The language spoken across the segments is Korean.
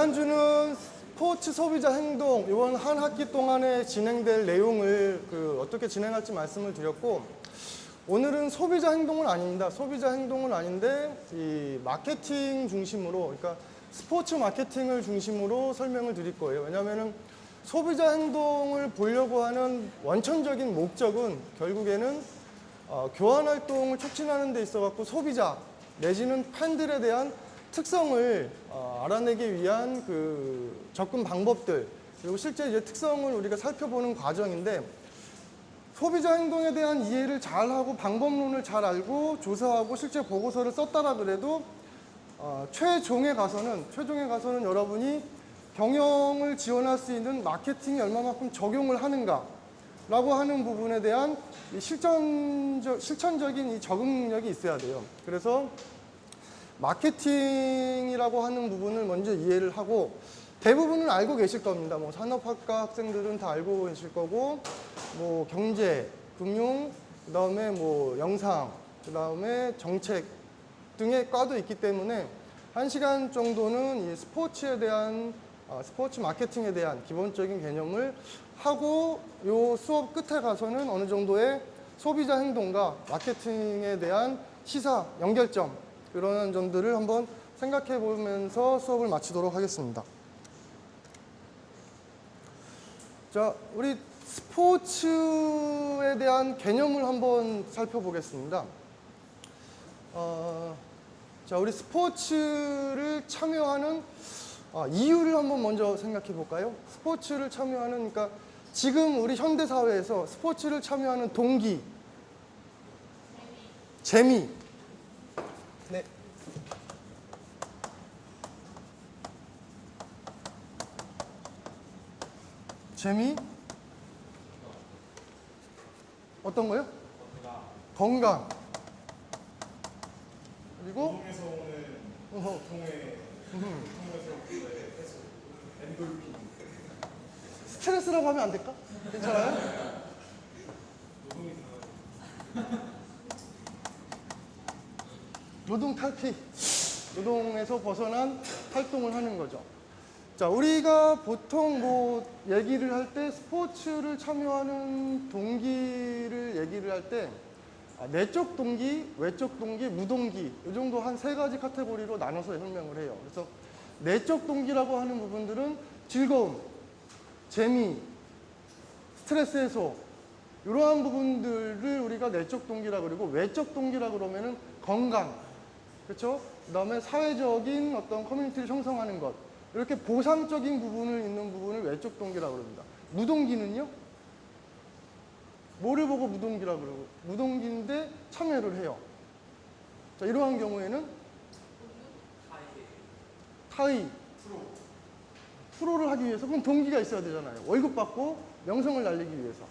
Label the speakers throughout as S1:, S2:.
S1: 지난주는 스포츠 소비자 행동, 이번 한 학기 동안에 진행될 내용을 어떻게 진행할지 말씀을 드렸고, 오늘은 소비자 행동은 아닙니다. 소비자 행동은 아닌데 이 마케팅 중심으로, 그러니까 스포츠 마케팅을 중심으로 설명을 드릴 거예요. 왜냐하면 소비자 행동을 보려고 하는 원천적인 목적은 결국에는 교환 활동을 촉진하는 데 있어 갖고 소비자 내지는 팬들에 대한 특성을 알아내기 위한 접근 방법들, 그리고 실제 이제 특성을 우리가 살펴보는 과정인데, 소비자 행동에 대한 이해를 잘하고 방법론을 잘 알고 조사하고 실제 보고서를 썼다라 그래도 최종에 가서는 여러분이 경영을 지원할 수 있는 마케팅이 얼마만큼 적용을 하는가 라고 하는 부분에 대한 실천적인 이 적응 능력이 있어야 돼요. 그래서 마케팅이라고 하는 부분을 먼저 이해를 하고, 대부분은 알고 계실 겁니다. 뭐 산업학과 학생들은 다 알고 계실 거고, 뭐 경제, 금융, 그 다음에 뭐 영상, 그 다음에 정책 등의 과도 있기 때문에 1시간 정도는 이 스포츠에 대한 스포츠 마케팅에 대한 기본적인 개념을 하고, 요 수업 끝에 가서는 어느 정도의 소비자 행동과 마케팅에 대한 시사 연결점, 그런 점들을 한번 생각해 보면서 수업을 마치도록 하겠습니다. 자, 우리 스포츠에 대한 개념을 한번 살펴보겠습니다. 자, 우리 스포츠를 참여하는 이유를 한번 먼저 생각해 볼까요? 스포츠를 참여하는, 그러니까 지금 우리 현대 사회에서 스포츠를 참여하는 동기, 재미. 네. 재미? 어떤 거요? 건강. 그리고
S2: 운동에서 오는 고통의 엔돌핀.
S1: 스트레스라고 하면 안 될까? 괜찮아요? 노동 탈피. 노동에서 벗어난 활동을 하는 거죠. 자, 우리가 보통 뭐 얘기를 할 때 스포츠를 참여하는 동기를 얘기를 할 때 내적 동기, 외적 동기, 무동기, 이 정도 한 3가지 카테고리로 나눠서 설명을 해요. 그래서 내적 동기라고 하는 부분들은 즐거움, 재미, 스트레스 해소, 이러한 부분들을 우리가 내적 동기라고 그러고, 외적 동기라고 그러면은 건강, 그렇죠? 그 다음에 사회적인 어떤 커뮤니티를 형성하는 것, 이렇게 보상적인 부분을 있는 부분을 외적 동기라고 그럽니다. 무동기는요? 뭐를 보고 무동기라고 그러고, 무동기인데 참여를 해요. 자, 이러한 경우에는 타의, 프로를 하기 위해서, 그럼 동기가 있어야 되잖아요. 월급 받고 명성을 날리기 위해서.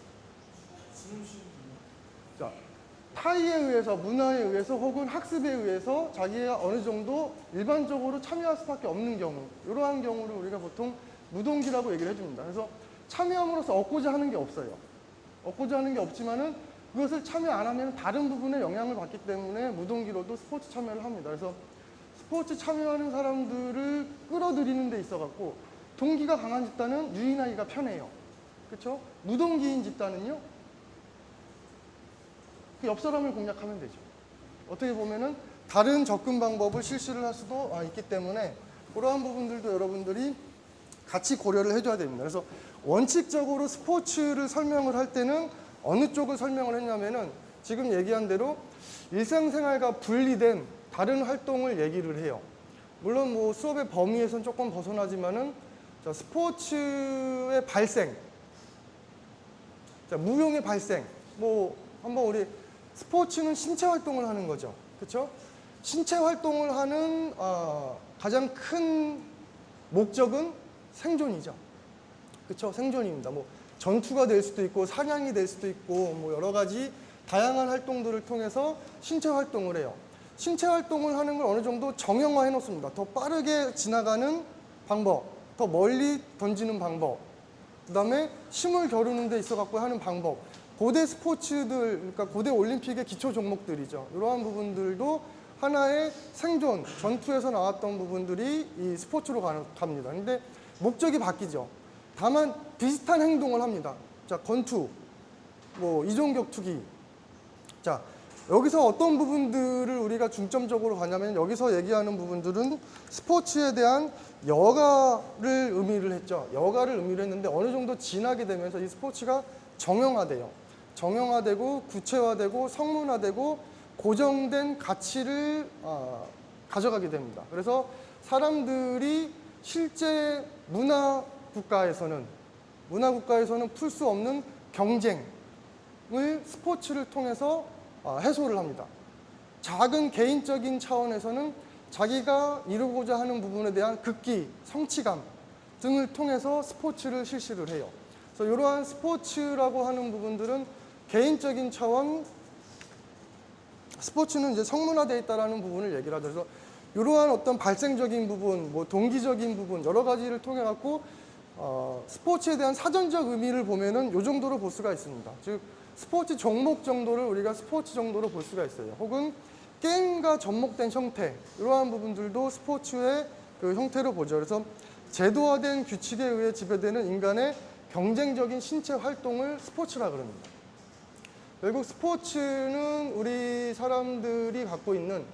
S1: 자, 타의에 의해서, 문화에 의해서, 혹은 학습에 의해서 자기가 어느 정도 일반적으로 참여할 수밖에 없는 경우, 이러한 경우를 우리가 보통 무동기라고 얘기를 해줍니다. 그래서 참여함으로써 얻고자 하는 게 없어요. 얻고자 하는 게 없지만은 그것을 참여 안 하면 다른 부분에 영향을 받기 때문에 무동기로도 스포츠 참여를 합니다. 그래서 스포츠 참여하는 사람들을 끌어들이는 데 있어 갖고 동기가 강한 집단은 유인하기가 편해요. 그렇죠? 무동기인 집단은요, 그 옆 사람을 공략하면 되죠. 어떻게 보면은 다른 접근 방법을 실시를 할 수도 있기 때문에 그러한 부분들도 여러분들이 같이 고려를 해줘야 됩니다. 그래서 원칙적으로 스포츠를 설명을 할 때는 어느 쪽을 설명을 했냐면은 지금 얘기한 대로 일상생활과 분리된 다른 활동을 얘기를 해요. 물론 뭐 수업의 범위에서는 조금 벗어나지만은, 자, 스포츠의 발생, 자, 무용의 발생, 뭐 한번 우리 스포츠는 신체 활동을 하는 거죠. 그렇죠? 신체 활동을 하는 가장 큰 목적은 생존이죠. 그렇죠? 생존입니다. 뭐 전투가 될 수도 있고 사냥이 될 수도 있고 뭐 여러 가지 다양한 활동들을 통해서 신체 활동을 해요. 신체 활동을 하는 걸 어느 정도 정형화해 놓습니다. 더 빠르게 지나가는 방법, 더 멀리 던지는 방법, 그 다음에 힘을 겨루는 데 있어 갖고 하는 방법, 고대 스포츠들, 그러니까 고대 올림픽의 기초 종목들이죠. 이러한 부분들도 하나의 생존, 전투에서 나왔던 부분들이 이 스포츠로 갑니다. 근데 목적이 바뀌죠. 다만 비슷한 행동을 합니다. 자, 권투, 뭐 이종격투기. 자, 여기서 어떤 부분들을 우리가 중점적으로 가냐면 여기서 얘기하는 부분들은 스포츠에 대한 여가를 의미를 했죠. 여가를 의미를 했는데 어느 정도 지나게 되면서 이 스포츠가 정형화돼요. 정형화되고 구체화되고 성문화되고 고정된 가치를 가져가게 됩니다. 그래서 사람들이 실제 문화 국가에서는 풀 수 없는 경쟁을 스포츠를 통해서 해소를 합니다. 작은 개인적인 차원에서는 자기가 이루고자 하는 부분에 대한 극기, 성취감 등을 통해서 스포츠를 실시를 해요. 그래서 이러한 스포츠라고 하는 부분들은 개인적인 차원, 스포츠는 이제 성문화되어 있다는 부분을 얘기를 하죠. 그래서 이러한 어떤 발생적인 부분, 뭐 동기적인 부분, 여러 가지를 통해 갖고 스포츠에 대한 사전적 의미를 보면은 이 정도로 볼 수가 있습니다. 즉 스포츠 종목 정도를 우리가 스포츠 정도로 볼 수가 있어요. 혹은 게임과 접목된 형태, 이러한 부분들도 스포츠의 그 형태로 보죠. 그래서 제도화된 규칙에 의해 지배되는 인간의 경쟁적인 신체 활동을 스포츠라 그럽니다. 결국 스포츠는 우리 사람들이 갖고 있는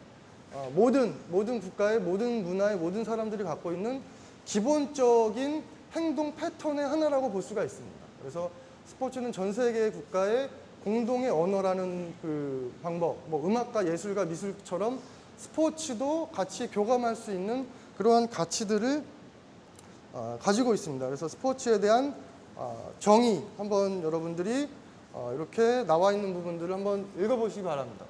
S1: 모든 국가의 모든 문화의 모든 사람들이 갖고 있는 기본적인 행동 패턴의 하나라고 볼 수가 있습니다. 그래서 스포츠는 전 세계 국가의 공동의 언어라는 그 방법, 뭐 음악과 예술과 미술처럼 스포츠도 같이 교감할 수 있는 그러한 가치들을 가지고 있습니다. 그래서 스포츠에 대한 정의 한번 여러분들이 이렇게 나와 있는 부분들을 한번 읽어보시기 바랍니다.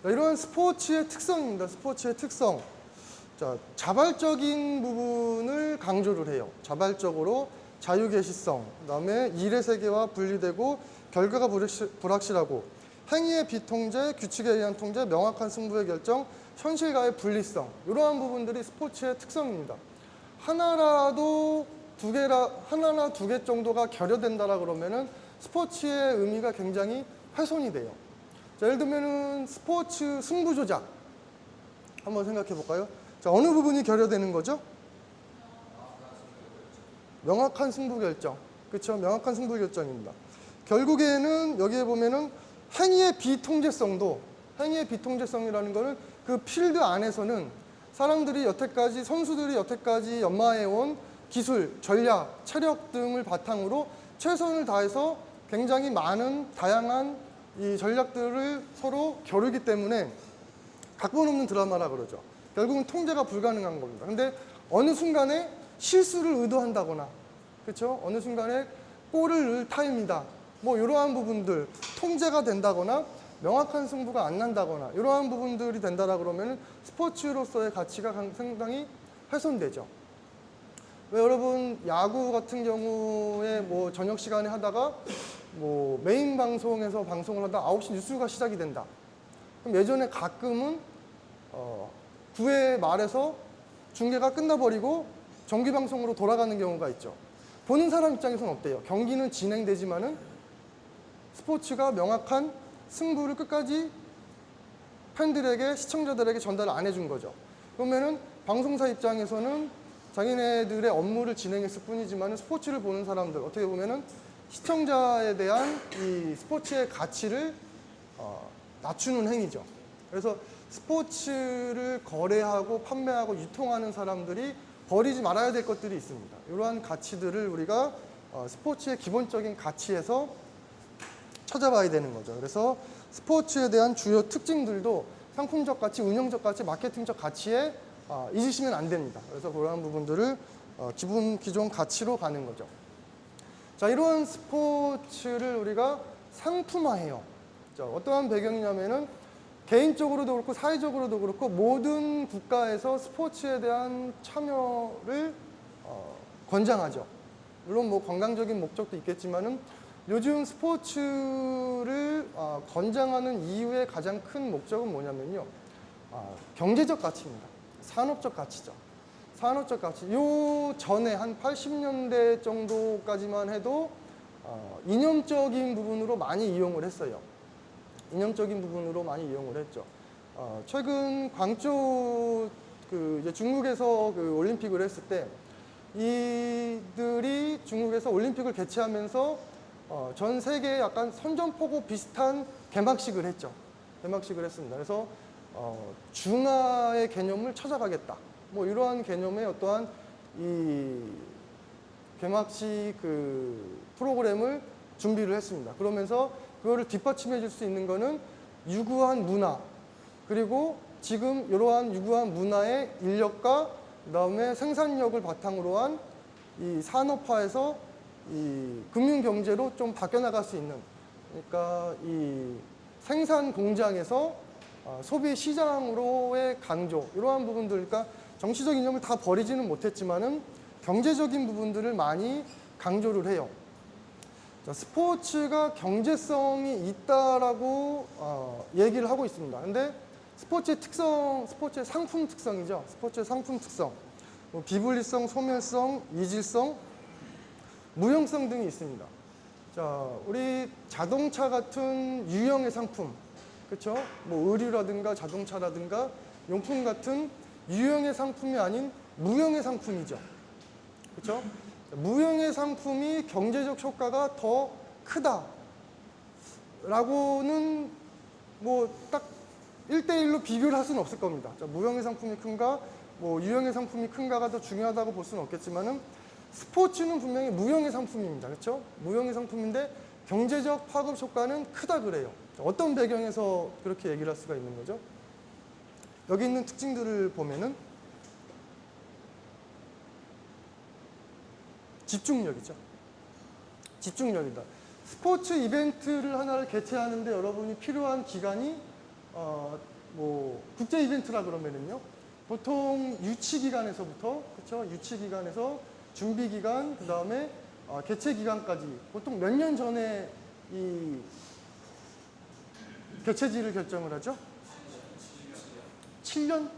S1: 이러한 스포츠의 특성입니다. 스포츠의 특성. 자, 자발적인 부분을 강조를 해요. 자발적으로 자유계시성, 그다음에 일의 세계와 분리되고 결과가 불확실하고 행위의 비통제, 규칙에 의한 통제, 명확한 승부의 결정, 현실과의 분리성, 이러한 부분들이 스포츠의 특성입니다. 하나나 두 개 정도가 결여된다라 그러면은 스포츠의 의미가 굉장히 훼손이 돼요. 자, 예를 들면은 스포츠 승부 조작 한번 생각해 볼까요? 자, 어느 부분이 결여되는 거죠? 명확한 승부 결정. 그렇죠? 명확한 승부 결정입니다. 결국에는 여기에 보면은 행위의 비통제성이라는 거는 그 필드 안에서는 선수들이 여태까지 연마해온 기술, 전략, 체력 등을 바탕으로 최선을 다해서 굉장히 많은 다양한 이 전략들을 서로 겨루기 때문에 각본 없는 드라마라 그러죠. 결국은 통제가 불가능한 겁니다. 근데 어느 순간에 실수를 의도한다거나, 그렇죠? 어느 순간에 골을 넣을 타임이다. 뭐 이러한 부분들, 통제가 된다거나 명확한 승부가 안 난다거나 이러한 부분들이 된다라 그러면 스포츠로서의 가치가 상당히 훼손되죠. 왜 여러분 야구 같은 경우에 뭐 저녁 시간에 하다가 뭐 메인 방송에서 방송을 하다 9시 뉴스가 시작이 된다. 그럼 예전에 가끔은 9회 말에서 중계가 끝나버리고 정규 방송으로 돌아가는 경우가 있죠. 보는 사람 입장에서는 어때요? 경기는 진행되지만은 스포츠가 명확한 승부를 끝까지 팬들에게, 시청자들에게 전달을 안 해준 거죠. 그러면은 방송사 입장에서는 자기네들의 업무를 진행했을 뿐이지만 스포츠를 보는 사람들, 어떻게 보면은 시청자에 대한 이 스포츠의 가치를 낮추는 행위죠. 그래서 스포츠를 거래하고 판매하고 유통하는 사람들이 버리지 말아야 될 것들이 있습니다. 이러한 가치들을 우리가 스포츠의 기본적인 가치에서 찾아봐야 되는 거죠. 그래서 스포츠에 대한 주요 특징들도 상품적 가치, 운영적 가치, 마케팅적 가치에 잊으시면 안 됩니다. 그래서 그러한 부분들을 기존 가치로 가는 거죠. 자, 이러한 스포츠를 우리가 상품화해요. 자, 어떠한 배경이냐면은 개인적으로도 그렇고 사회적으로도 그렇고 모든 국가에서 스포츠에 대한 참여를 권장하죠. 물론 뭐 관광적인 목적도 있겠지만은 요즘 스포츠를 권장하는 이유의 가장 큰 목적은 뭐냐면요. 경제적 가치입니다. 산업적 가치죠. 산업적 가치. 요 전에 한 80년대 정도까지만 해도 이념적인 부분으로 많이 이용을 했어요. 이념적인 부분으로 많이 이용을 했죠. 최근 광저우 이제 중국에서 올림픽을 했을 때 이들이 중국에서 올림픽을 개최하면서 전 세계에 약간 선전포고 비슷한 개막식을 했죠. 개막식을 했습니다. 그래서 중화의 개념을 찾아가겠다. 뭐 이러한 개념의 어떠한 이 개막식 프로그램을 준비를 했습니다. 그러면서 그거를 뒷받침해 줄 수 있는 거는 유구한 문화, 그리고 지금 이러한 유구한 문화의 인력과 그다음에 생산력을 바탕으로 한 이 산업화에서 이 금융 경제로 좀 바뀌어 나갈 수 있는, 그러니까 이 생산 공장에서 소비 시장으로의 강조, 이러한 부분들, 그러니까 정치적 이념을 다 버리지는 못했지만은 경제적인 부분들을 많이 강조를 해요. 자, 스포츠가 경제성이 있다라고 얘기를 하고 있습니다. 근데 스포츠의 특성, 스포츠의 상품 특성이죠. 스포츠의 상품 특성. 뭐 비분리성, 소멸성, 이질성, 무형성 등이 있습니다. 자, 우리 자동차 같은 유형의 상품, 그렇죠? 뭐 의류라든가 자동차라든가 용품 같은 유형의 상품이 아닌 무형의 상품이죠. 그렇죠? 무형의 상품이 경제적 효과가 더 크다라고는 뭐 딱 1대1로 비교를 할 수는 없을 겁니다. 자, 무형의 상품이 큰가, 뭐 유형의 상품이 큰가가 더 중요하다고 볼 수는 없겠지만은 스포츠는 분명히 무형의 상품입니다. 그렇죠? 무형의 상품인데 경제적 파급 효과는 크다 그래요. 자, 어떤 배경에서 그렇게 얘기를 할 수가 있는 거죠? 여기 있는 특징들을 보면은 집중력이죠. 집중력이다. 스포츠 이벤트를 하나를 개최하는데 여러분이 필요한 기간이 뭐 국제 이벤트라 그러면은요. 보통 유치 기간에서부터, 그렇죠? 유치 기간에서 준비 기간, 그다음에 개최 기간까지 보통 몇 년 전에 이 개최지를 결정을 하죠? 7년?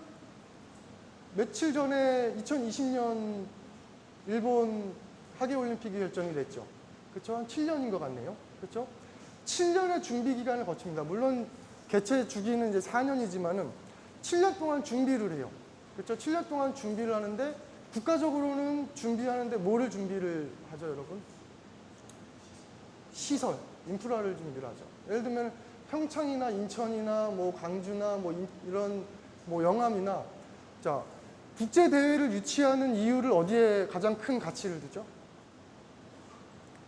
S1: 며칠 전에 2020년 일본 하계올림픽이 결정이 됐죠. 그렇죠? 한 7년인 것 같네요. 그렇죠? 7년의 준비 기간을 거칩니다. 물론 개최 주기는 이제 4년이지만은 7년 동안 준비를 해요. 그렇죠? 7년 동안 준비를 하는데 국가적으로는 준비하는데 뭐를 준비를 하죠, 여러분? 시설, 인프라를 준비를 하죠. 예를 들면 평창이나 인천이나 뭐 광주나 뭐 이런 뭐 영암이나, 자, 국제 대회를 유치하는 이유를 어디에 가장 큰 가치를 두죠?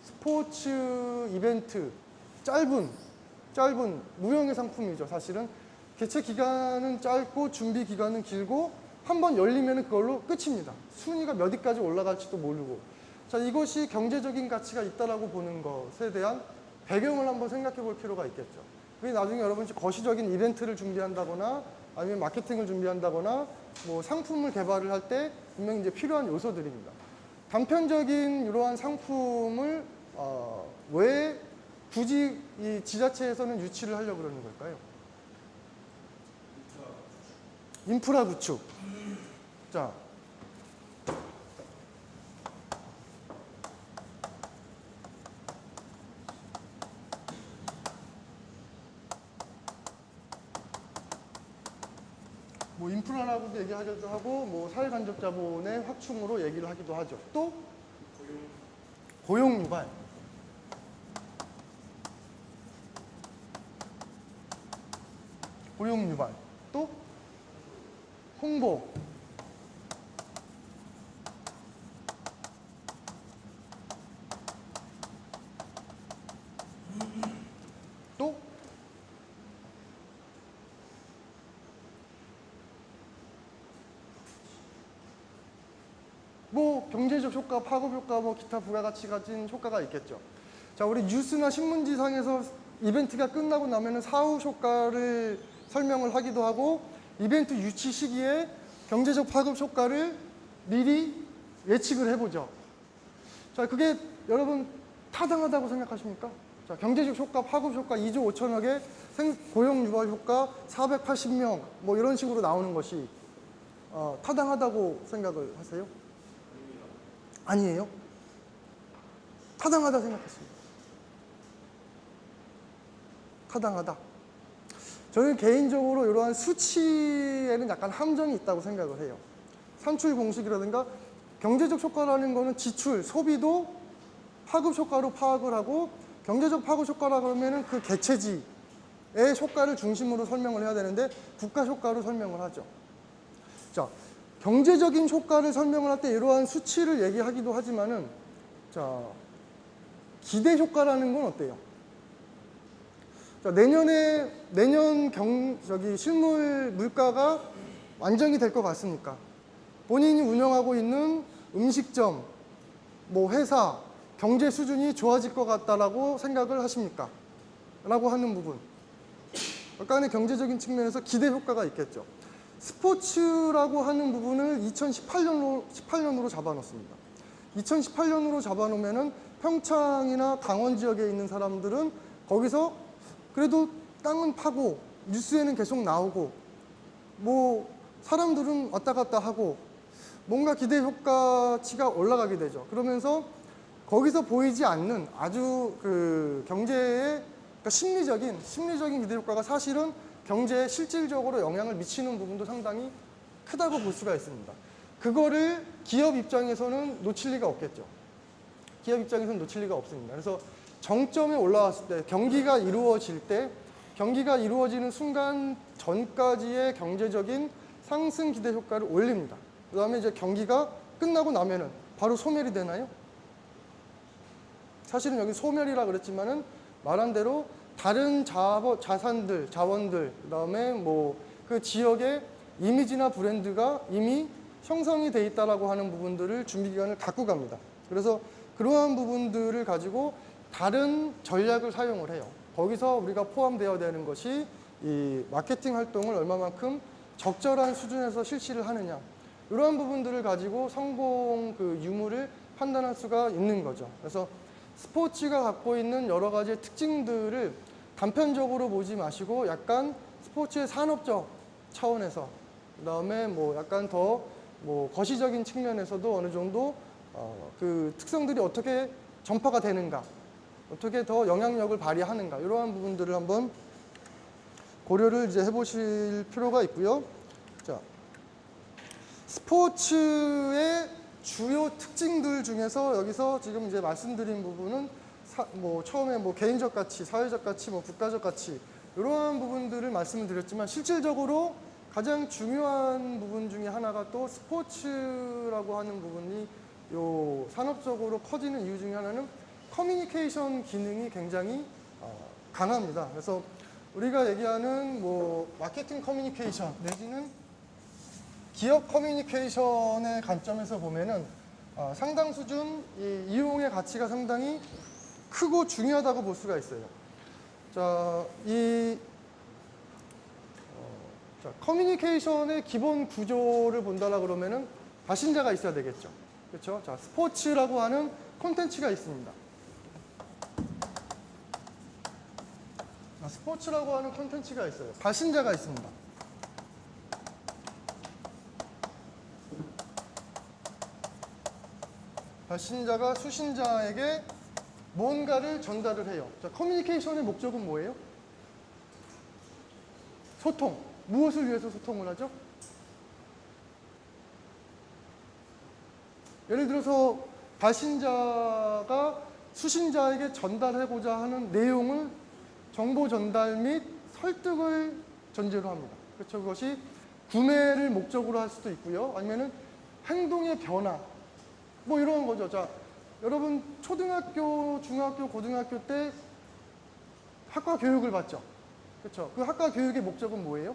S1: 스포츠 이벤트, 짧은 무형의 상품이죠. 사실은 개최 기간은 짧고 준비 기간은 길고 한 번 열리면 그걸로 끝입니다. 순위가 몇 위까지 올라갈지도 모르고. 자, 이것이 경제적인 가치가 있다라고 보는 것에 대한 배경을 한번 생각해 볼 필요가 있겠죠. 그게 나중에 여러분이 거시적인 이벤트를 준비한다거나 아니면 마케팅을 준비한다거나 뭐 상품을 개발을 할 때 분명히 이제 필요한 요소들입니다. 단편적인 이러한 상품을 왜 굳이 이 지자체에서는 유치를 하려고 그러는 걸까요? 인프라 구축. 자, 뭐 인프라라고도 얘기하기도 하고 뭐 사회간접자본의 확충으로 얘기를 하기도 하죠. 또 고용 유발. 고용 유발. 또 홍보. 또 뭐 경제적 효과, 파급 효과, 뭐 기타 부가가치 가진 효과가 있겠죠. 자, 우리 뉴스나 신문지상에서 이벤트가 끝나고 나면은 사후 효과를 설명을 하기도 하고 이벤트 유치 시기에 경제적 파급 효과를 미리 예측을 해보죠. 자, 그게 여러분 타당하다고 생각하십니까? 자, 경제적 효과, 파급 효과 2조 5천억에 고용 유발 효과 480명 뭐 이런 식으로 나오는 것이 타당하다고 생각을 하세요? 아니에요? 타당하다 생각했습니다. 타당하다. 저는 개인적으로 이러한 수치에는 약간 함정이 있다고 생각을 해요. 산출 공식이라든가 경제적 효과라는 거는 지출, 소비도 파급 효과로 파악을 하고, 경제적 파급 효과라 그러면은 그 개체지의 효과를 중심으로 설명을 해야 되는데 국가 효과로 설명을 하죠. 자, 경제적인 효과를 설명을 할 때 이러한 수치를 얘기하기도 하지만은, 자, 기대 효과라는 건 어때요? 자, 내년 실물 물가가 안정이 될 것 같습니까? 본인이 운영하고 있는 음식점, 뭐 회사, 경제 수준이 좋아질 것 같다라고 생각을 하십니까? 라고 하는 부분. 약간의 경제적인 측면에서 기대 효과가 있겠죠. 스포츠라고 하는 부분을 2018년으로 잡아놓습니다. 2018년으로 잡아놓으면은 평창이나 강원 지역에 있는 사람들은 거기서 그래도 땅은 파고 뉴스에는 계속 나오고 뭐 사람들은 왔다 갔다 하고 뭔가 기대 효과치가 올라가게 되죠. 그러면서 거기서 보이지 않는 아주 그 경제의 그러니까 심리적인 기대 효과가 사실은 경제에 실질적으로 영향을 미치는 부분도 상당히 크다고 볼 수가 있습니다. 그거를 기업 입장에서는 놓칠 리가 없겠죠. 기업 입장에서는 놓칠 리가 없습니다. 그래서 정점에 올라왔을 때, 경기가 이루어지는 순간 전까지의 경제적인 상승 기대 효과를 올립니다. 그 다음에 이제 경기가 끝나고 나면은 바로 소멸이 되나요? 사실은 여기 소멸이라 그랬지만은 말한 대로 다른 자산들, 자원들, 그 다음에 뭐 그 지역의 이미지나 브랜드가 이미 형성이 돼 있다라고 하는 부분들을 준비 기간을 갖고 갑니다. 그래서 그러한 부분들을 가지고 다른 전략을 사용을 해요. 거기서 우리가 포함되어야 되는 것이 이 마케팅 활동을 얼마만큼 적절한 수준에서 실시를 하느냐. 이러한 부분들을 가지고 성공 그 유무를 판단할 수가 있는 거죠. 그래서 스포츠가 갖고 있는 여러 가지 특징들을 단편적으로 보지 마시고 약간 스포츠의 산업적 차원에서 그다음에 뭐 약간 더 뭐 거시적인 측면에서도 어느 정도 그 특성들이 어떻게 전파가 되는가, 어떻게 더 영향력을 발휘하는가 이러한 부분들을 한번 고려를 이제 해보실 필요가 있고요. 자, 스포츠의 주요 특징들 중에서 여기서 지금 이제 말씀드린 부분은 뭐 처음에 뭐 개인적 가치, 사회적 가치, 뭐 국가적 가치 이러한 부분들을 말씀을 드렸지만 실질적으로 가장 중요한 부분 중에 하나가 또 스포츠라고 하는 부분이 요 산업적으로 커지는 이유 중에 하나는 커뮤니케이션 기능이 굉장히 강합니다. 그래서 우리가 얘기하는 뭐 마케팅 커뮤니케이션 내지는 기업 커뮤니케이션의 관점에서 보면은 상당 수준 이 이용의 가치가 상당히 크고 중요하다고 볼 수가 있어요. 자, 자, 커뮤니케이션의 기본 구조를 본다라 그러면은 발신자가 있어야 되겠죠. 그렇죠? 자, 스포츠라고 하는 콘텐츠가 있습니다. 자, 스포츠라고 하는 콘텐츠가 있어요. 발신자가 있습니다. 발신자가 수신자에게 뭔가를 전달을 해요. 자, 커뮤니케이션의 목적은 뭐예요? 소통. 무엇을 위해서 소통을 하죠? 예를 들어서 발신자가 수신자에게 전달하고자 하는 내용을 정보 전달 및 설득을 전제로 합니다. 그렇죠? 그것이 구매를 목적으로 할 수도 있고요. 아니면은 행동의 변화. 뭐 이런 거죠. 자, 여러분 초등학교, 중학교, 고등학교 때 학과 교육을 받죠. 그렇죠? 그 학과 교육의 목적은 뭐예요?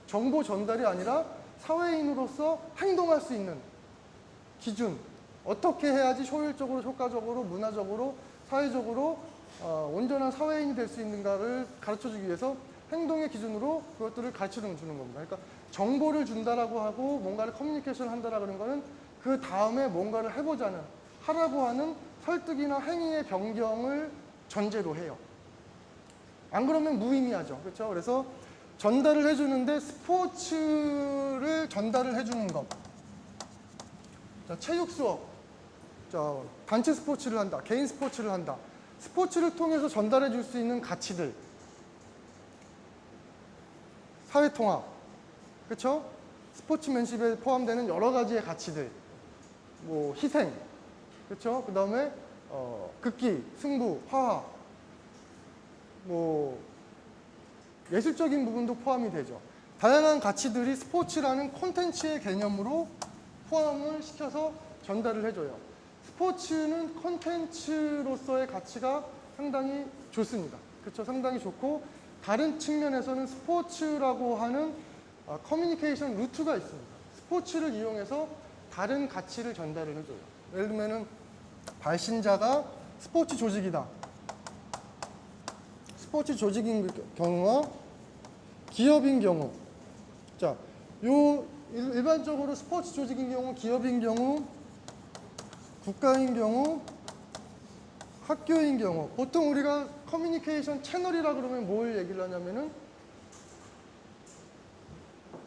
S1: 정보 전달이 아니라 사회인으로서 행동할 수 있는 기준, 어떻게 해야지 효율적으로, 효과적으로, 문화적으로, 사회적으로 온전한 사회인이 될 수 있는가를 가르쳐주기 위해서 행동의 기준으로 그것들을 가르쳐 주는 겁니다. 그러니까 정보를 준다라고 하고 뭔가를 커뮤니케이션 한다라고 하는 거는 그 다음에 뭔가를 해보자는, 하라고 하는 설득이나 행위의 변경을 전제로 해요. 안 그러면 무의미하죠. 그렇죠? 그래서 전달을 해주는데 스포츠를 전달을 해주는 것. 자, 체육 수업. 자, 단체 스포츠를 한다. 개인 스포츠를 한다. 스포츠를 통해서 전달해 줄 수 있는 가치들, 사회통합, 그렇죠? 스포츠맨십에 포함되는 여러 가지의 가치들, 뭐 희생, 그렇죠? 그 다음에 극기, 승부, 화합, 뭐 예술적인 부분도 포함이 되죠. 다양한 가치들이 스포츠라는 콘텐츠의 개념으로 포함을 시켜서 전달을 해줘요. 스포츠는 콘텐츠로서의 가치가 상당히 좋습니다. 그렇죠? 상당히 좋고 다른 측면에서는 스포츠라고 하는 커뮤니케이션 루트가 있습니다. 스포츠를 이용해서 다른 가치를 전달을 해줘요. 예를 들면은 발신자가 스포츠 조직이다. 스포츠 조직인 경우와 기업인 경우. 자, 일반적으로 스포츠 조직인 경우, 기업인 경우, 국가인 경우, 학교인 경우. 보통 우리가 커뮤니케이션 채널이라 그러면 뭘 얘기를 하냐면은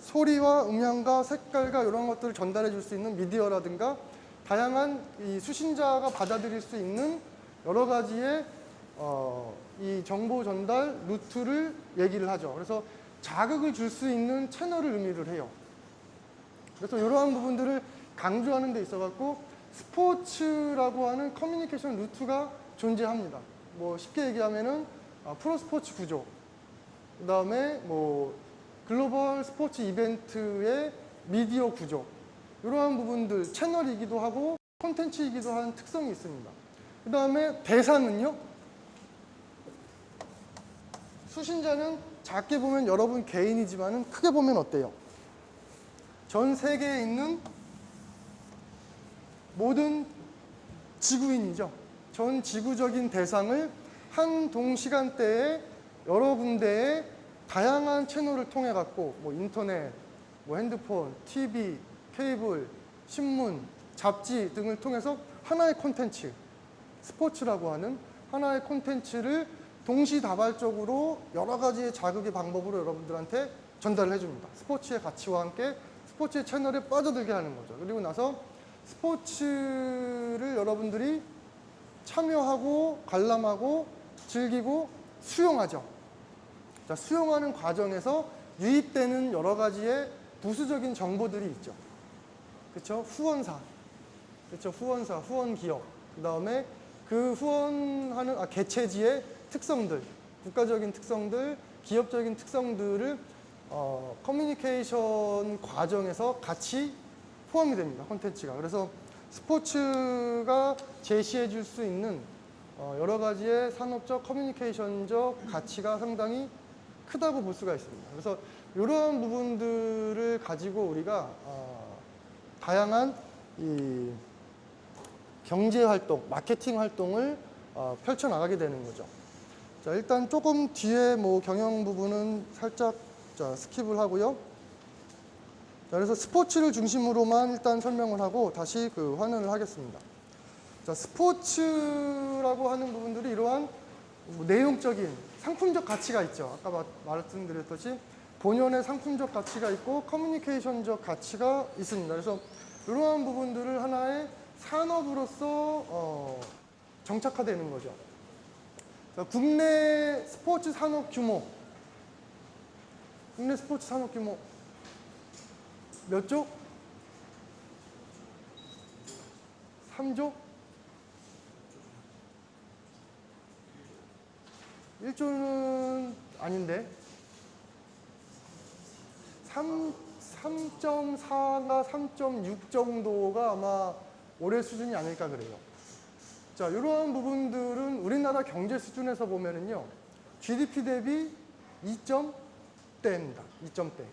S1: 소리와 음향과 색깔과 이런 것들을 전달해 줄 수 있는 미디어라든가 다양한 이 수신자가 받아들일 수 있는 여러 가지의 이 정보 전달 루트를 얘기를 하죠. 그래서 자극을 줄 수 있는 채널을 의미를 해요. 그래서 이러한 부분들을 강조하는 데 있어 갖고 스포츠라고 하는 커뮤니케이션 루트가 존재합니다. 뭐 쉽게 얘기하면은 프로스포츠 구조, 그 다음에 뭐 글로벌 스포츠 이벤트의 미디어 구조, 이러한 부분들 채널이기도 하고 콘텐츠이기도 한 특성이 있습니다. 그 다음에 대상은요, 수신자는 작게 보면 여러분 개인이지만은 크게 보면 어때요? 전 세계에 있는 모든 지구인이죠. 전 지구적인 대상을 한 동시간대에 여러 군데에 다양한 채널을 통해 갖고 뭐 인터넷, 뭐 핸드폰, TV, 케이블, 신문, 잡지 등을 통해서 하나의 콘텐츠, 스포츠라고 하는 하나의 콘텐츠를 동시다발적으로 여러 가지의 자극의 방법으로 여러분들한테 전달을 해줍니다. 스포츠의 가치와 함께 스포츠의 채널에 빠져들게 하는 거죠. 그리고 나서 스포츠를 여러분들이 참여하고 관람하고 즐기고 수용하죠. 자, 수용하는 과정에서 유입되는 여러 가지의 부수적인 정보들이 있죠. 그렇죠? 후원사, 그렇죠? 후원사, 후원 기업, 그 다음에 그 후원하는 개체지의 특성들, 국가적인 특성들, 기업적인 특성들을 커뮤니케이션 과정에서 같이 포함이 됩니다. 콘텐츠가. 그래서 스포츠가 제시해 줄 수 있는 여러 가지의 산업적, 커뮤니케이션적 가치가 상당히 크다고 볼 수가 있습니다. 그래서 이러한 부분들을 가지고 우리가 다양한 이 경제 활동, 마케팅 활동을 펼쳐나가게 되는 거죠. 자, 일단 조금 뒤에 뭐 경영 부분은 살짝 스킵을 하고요. 자, 그래서 스포츠를 중심으로만 일단 설명을 하고 다시 환원을 하겠습니다. 자, 스포츠라고 하는 부분들이 이러한 내용적인 상품적 가치가 있죠. 아까 말씀드렸듯이 본연의 상품적 가치가 있고 커뮤니케이션적 가치가 있습니다. 그래서 이러한 부분들을 하나의 산업으로서 정착화되는 거죠. 자, 국내 스포츠 산업 규모, 국내 스포츠 산업 규모 몇 조? 3조? 1조는 아닌데 3.4가 3.6 정도가 아마 올해 수준이 아닐까 그래요. 자, 이러한 부분들은 우리나라 경제 수준에서 보면은요, GDP 대비 2점대입니다. 2점대.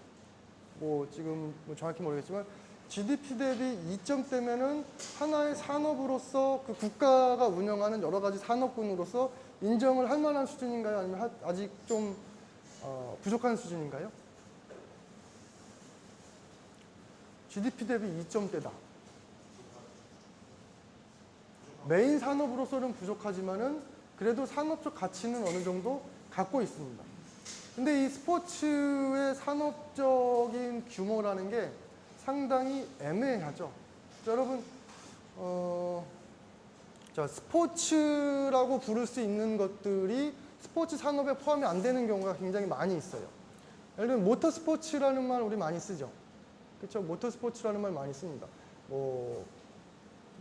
S1: 뭐 지금 뭐 정확히 모르겠지만 GDP 대비 2점대면은 하나의 산업으로서 그 국가가 운영하는 여러 가지 산업군으로서 인정을 할 만한 수준인가요? 아니면 아직 좀 부족한 수준인가요? GDP 대비 2점대다. 메인 산업으로서는 부족하지만은 그래도 산업적 가치는 어느 정도 갖고 있습니다. 근데 이 스포츠의 산업적인 규모라는 게 상당히 애매하죠. 자, 여러분, 자, 스포츠라고 부를 수 있는 것들이 스포츠 산업에 포함이 안 되는 경우가 굉장히 많이 있어요. 예를 들면 모터 스포츠라는 말 우리 많이 쓰죠. 그렇죠? 모터 스포츠라는 말 많이 씁니다. 뭐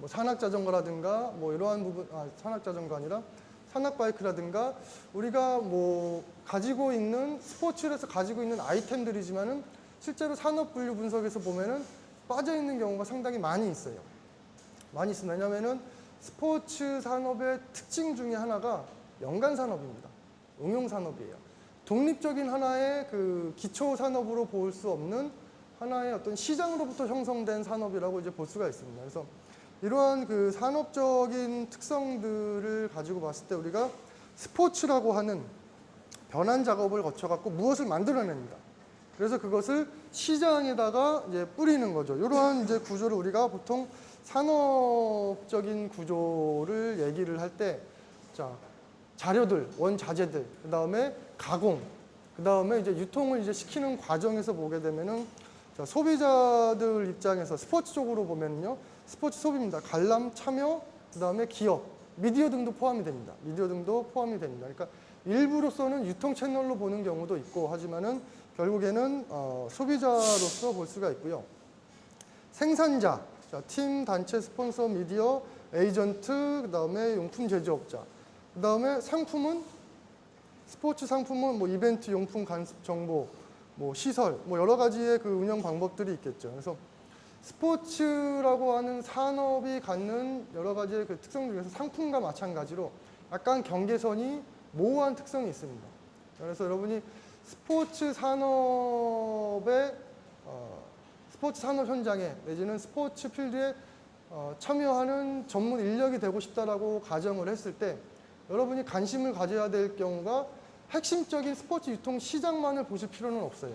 S1: 산악 자전거라든가 뭐 이러한 부분, 산악 자전거 아니라 산악 바이크라든가 우리가 뭐 가지고 있는 스포츠에서 가지고 있는 아이템들이지만은 실제로 산업 분류 분석에서 보면은 빠져 있는 경우가 상당히 많이 있어요. 많이 있습니다. 왜냐면은 스포츠 산업의 특징 중에 하나가 연관 산업입니다. 응용 산업이에요. 독립적인 하나의 그 기초 산업으로 볼 수 없는 하나의 어떤 시장으로부터 형성된 산업이라고 이제 볼 수가 있습니다. 그래서 이러한 그 산업적인 특성들을 가지고 봤을 때 우리가 스포츠라고 하는 변환 작업을 거쳐갖고 무엇을 만들어냅니다. 그래서 그것을 시장에다가 이제 뿌리는 거죠. 이러한 이제 구조를 우리가 보통 산업적인 구조를 얘기를 할 때, 자, 자료들, 원자재들, 그 다음에 가공, 그 다음에 이제 유통을 이제 시키는 과정에서 보게 되면은 자, 소비자들 입장에서 스포츠 쪽으로 보면요. 스포츠 소비입니다. 관람, 참여, 그 다음에 기업, 미디어 등도 포함이 됩니다. 미디어 등도 포함이 됩니다. 그러니까 일부로서는 유통 채널로 보는 경우도 있고 하지만은 결국에는 소비자로서 볼 수가 있고요. 생산자, 자, 팀, 단체, 스폰서, 미디어, 에이전트, 그 다음에 용품 제조업자, 그 다음에 상품은 스포츠 상품은 뭐 이벤트, 용품, 간섭, 정보, 뭐 시설, 뭐 여러 가지의 그 운영 방법들이 있겠죠. 그래서 스포츠라고 하는 산업이 갖는 여러 가지의 그 특성 중에서 상품과 마찬가지로 약간 경계선이 모호한 특성이 있습니다. 그래서 여러분이 스포츠 산업의 스포츠 산업 현장에 내지는 스포츠 필드에 참여하는 전문 인력이 되고 싶다라고 가정을 했을 때 여러분이 관심을 가져야 될 경우가 핵심적인 스포츠 유통 시장만을 보실 필요는 없어요.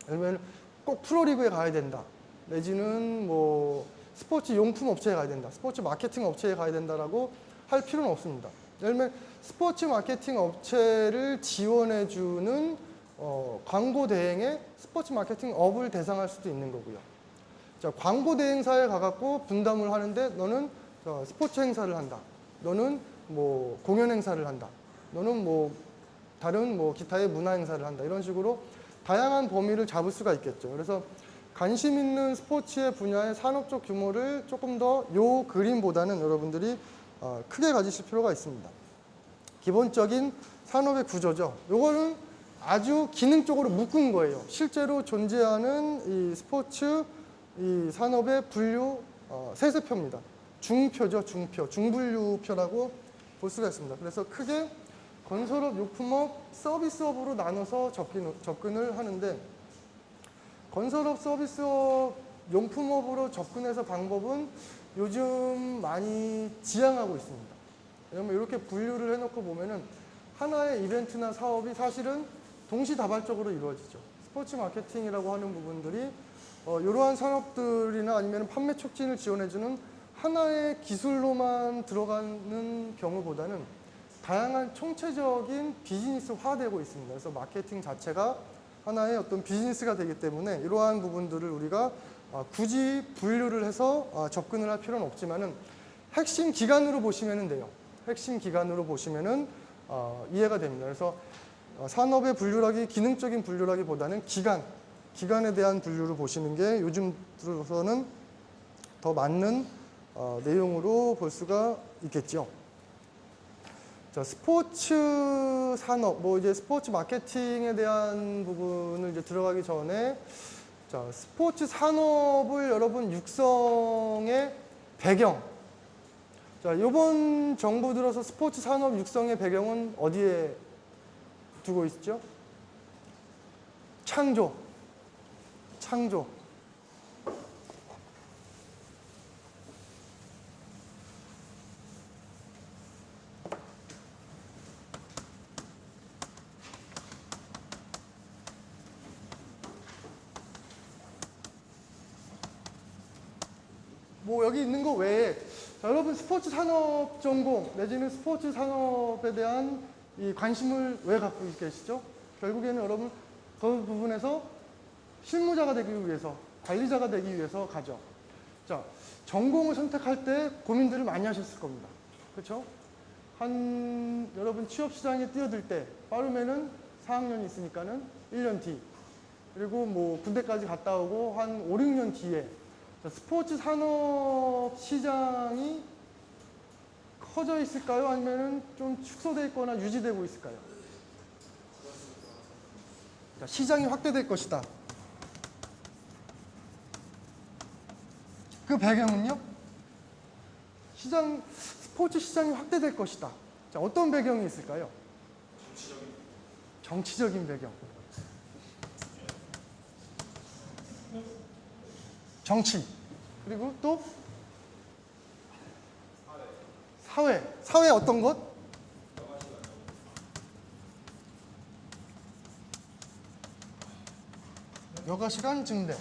S1: 예를 들면 꼭 프로리그에 가야 된다. 내지는 뭐 스포츠 용품 업체에 가야 된다. 스포츠 마케팅 업체에 가야 된다라고 할 필요는 없습니다. 예를 들면 스포츠 마케팅 업체를 지원해주는 광고 대행에 스포츠 마케팅 업을 대상할 수도 있는 거고요. 자, 광고 대행사에 가갖고 분담을 하는데 너는 스포츠 행사를 한다. 너는 뭐 공연 행사를 한다. 너는 뭐 다른 뭐 기타의 문화 행사를 한다. 이런 식으로 다양한 범위를 잡을 수가 있겠죠. 그래서 관심 있는 스포츠의 분야의 산업적 규모를 조금 더 요 그림보다는 여러분들이 크게 가지실 필요가 있습니다. 기본적인 산업의 구조죠. 요거는 아주 기능적으로 묶은 거예요. 실제로 존재하는 이 스포츠 이 산업의 분류 세세표입니다. 중표죠, 중표. 중분류표라고 볼 수가 있습니다. 그래서 크게 건설업, 용품업, 서비스업으로 나눠서 접근을 하는데 건설업, 서비스업, 용품업으로 접근해서 방법은 요즘 많이 지양하고 있습니다. 왜냐면 이렇게 분류를 해놓고 보면은 하나의 이벤트나 사업이 사실은 동시다발적으로 이루어지죠. 스포츠 마케팅이라고 하는 부분들이 이러한 산업들이나 아니면 판매 촉진을 지원해주는 하나의 기술로만 들어가는 경우보다는 다양한 총체적인 비즈니스화되고 있습니다. 그래서 마케팅 자체가 하나의 어떤 비즈니스가 되기 때문에 이러한 부분들을 우리가 굳이 분류를 해서 접근을 할 필요는 없지만은 핵심 기관으로 보시면 돼요. 핵심 기관으로 보시면은 이해가 됩니다. 그래서 산업의 분류라기, 기능적인 분류라기보다는 기관에 대한 분류를 보시는 게 요즘 들어서는 더 맞는 내용으로 볼 수가 있겠죠. 자, 스포츠 산업, 뭐 이제 스포츠 마케팅에 대한 부분을 이제 들어가기 전에 자, 스포츠 산업을 여러분 육성의 배경. 자, 이번 정부 들어서 스포츠 산업 육성의 배경은 어디에 두고 있죠? 창조. 뭐 여기 있는 거 외에 자, 여러분 스포츠 산업 전공 내지는 스포츠 산업에 대한 이 관심을 왜 갖고 계시죠? 결국에는 여러분 그 부분에서 실무자가 되기 위해서 관리자가 되기 위해서 가죠. 자, 전공을 선택할 때 고민들을 많이 하셨을 겁니다. 그렇죠? 여러분 취업 시장에 뛰어들 때 빠르면은 4학년이 있으니까는 1년 뒤. 그리고 뭐 군대까지 갔다 오고 한 5, 6년 뒤에 스포츠 산업 시장이 커져 있을까요? 아니면은 좀 축소되어 있거나 유지되고 있을까요? 자, 시장이 확대될 것이다. 그 배경은요? 스포츠 시장이 확대될 것이다. 자, 어떤 배경이 있을까요? 정치적인 배경. 정치. 그리고 또 사회. 사회 어떤 것? 여가시간 증대.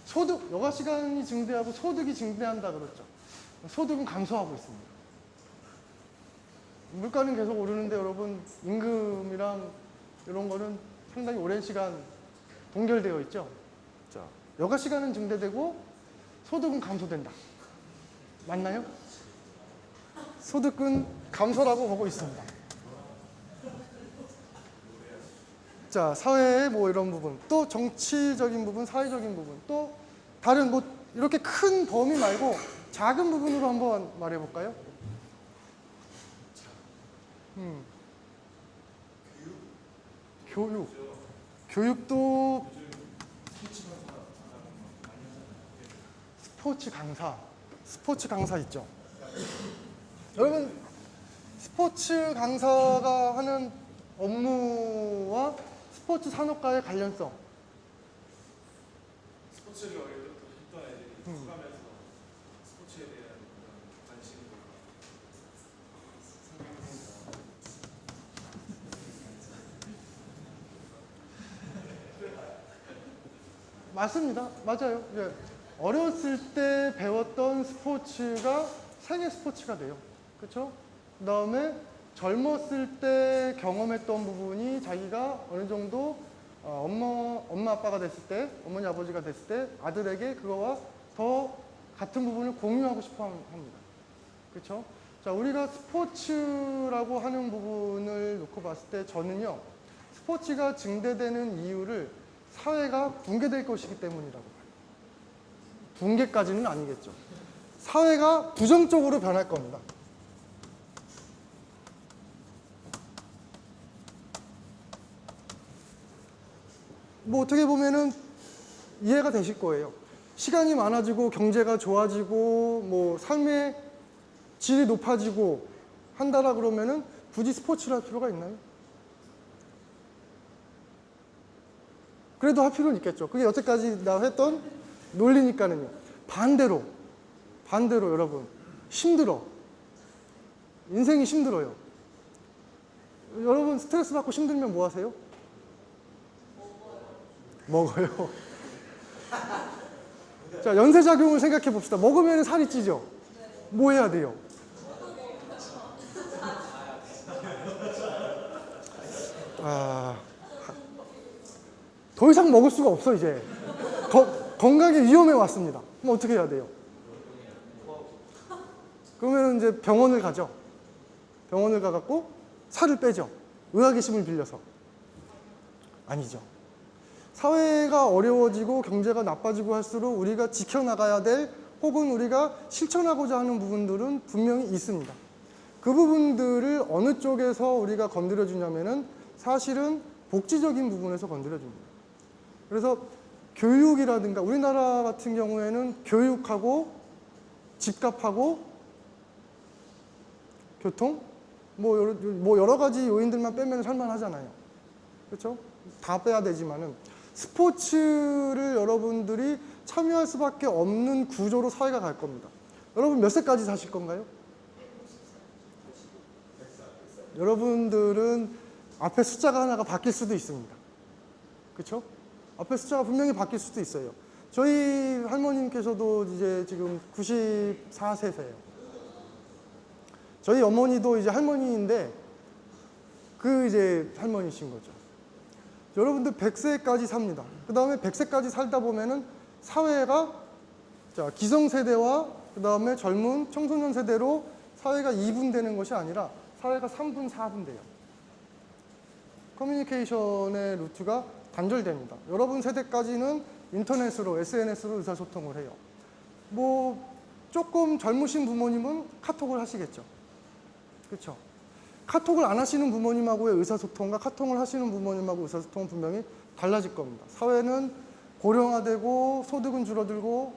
S1: 소득, 여가시간이 증대하고 소득이 증대한다 그랬죠. 소득은 감소하고 있습니다. 물가는 계속 오르는데 여러분 임금이랑 이런 거는 상당히 오랜 시간 동결되어 있죠. 자, 여가시간은 증대되고 소득은 감소된다. 맞나요? 소득은 감소라고 보고 있습니다. 자, 사회의 뭐 이런 부분, 또 정치적인 부분, 사회적인 부분, 또 다른 뭐 이렇게 큰 범위 말고 작은 부분으로 한번 말해볼까요? 교육. 교육도 스포츠 강사 있죠. 여러분, 스포츠 강사가 하는 업무와 스포츠 산업과의 관련성.
S2: 스포츠를 어릴 때부터 했던 애들이 커가면서 스포츠에 대한 그런 관심이
S1: 맞습니다. 맞아요. 예. 어렸을 때 배웠던 스포츠가 생애 스포츠가 돼요. 그렇죠? 그다음에 젊었을 때 경험했던 부분이 자기가 어느 정도 엄마 아빠가 됐을 때, 어머니 아버지가 됐을 때 아들에게 그거와 더 같은 부분을 공유하고 싶어 합니다. 그렇죠? 자, 우리가 스포츠라고 하는 부분을 놓고 봤을 때 저는요, 스포츠가 증대되는 이유를 사회가 붕괴될 것이기 때문이라고 봐요. 붕괴까지는 아니겠죠. 사회가 부정적으로 변할 겁니다. 뭐 어떻게 보면은 이해가 되실 거예요. 시간이 많아지고 경제가 좋아지고 뭐 삶의 질이 높아지고 한다라 그러면은 굳이 스포츠를 할 필요가 있나요? 그래도 할 필요는 있겠죠. 그게 여태까지 나 했던 논리니까는요. 반대로 여러분, 힘들어. 인생이 힘들어요. 여러분 스트레스 받고 힘들면 뭐 하세요? 먹어요. 자, 연쇄작용을 생각해 봅시다. 먹으면 살이 찌죠? 뭐 해야 돼요? 더 이상 먹을 수가 없어, 이제. 건강에 위험에 왔습니다. 그럼 어떻게 해야 돼요? 그러면 이제 병원을 가죠. 병원을 가갖고 살을 빼죠. 의학의 힘을 빌려서. 아니죠. 사회가 어려워지고 경제가 나빠지고 할수록 우리가 지켜나가야 될 혹은 우리가 실천하고자 하는 부분들은 분명히 있습니다. 그 부분들을 어느 쪽에서 우리가 건드려 주냐면은 사실은 복지적인 부분에서 건드려 줍니다. 그래서 교육이라든가 우리나라 같은 경우에는 교육하고 집값하고 교통 뭐 여러 가지 요인들만 빼면 살만하잖아요. 그렇죠? 다 빼야 되지만은 스포츠를 여러분들이 참여할 수밖에 없는 구조로 사회가 갈 겁니다. 여러분 몇 세까지 사실 건가요? 여러분들은 앞에 숫자가 하나가 바뀔 수도 있습니다. 그렇죠? 앞에 숫자가 분명히 바뀔 수도 있어요. 저희 할머님께서도 이제 지금 94세세요. 저희 어머니도 이제 할머니인데 그 이제 할머니신 거죠. 여러분들 100세까지 삽니다. 그 다음에 100세까지 살다 보면은 사회가 자, 기성세대와 그 다음에 젊은 청소년 세대로 사회가 2분 되는 것이 아니라 사회가 3분, 4분 돼요. 커뮤니케이션의 루트가 단절됩니다. 여러분 세대까지는 인터넷으로, SNS로 의사소통을 해요. 뭐 조금 젊으신 부모님은 카톡을 하시겠죠. 그렇죠? 카톡을 안 하시는 부모님하고의 의사소통과 카톡을 하시는 부모님하고 의사소통은 분명히 달라질 겁니다. 사회는 고령화되고 소득은 줄어들고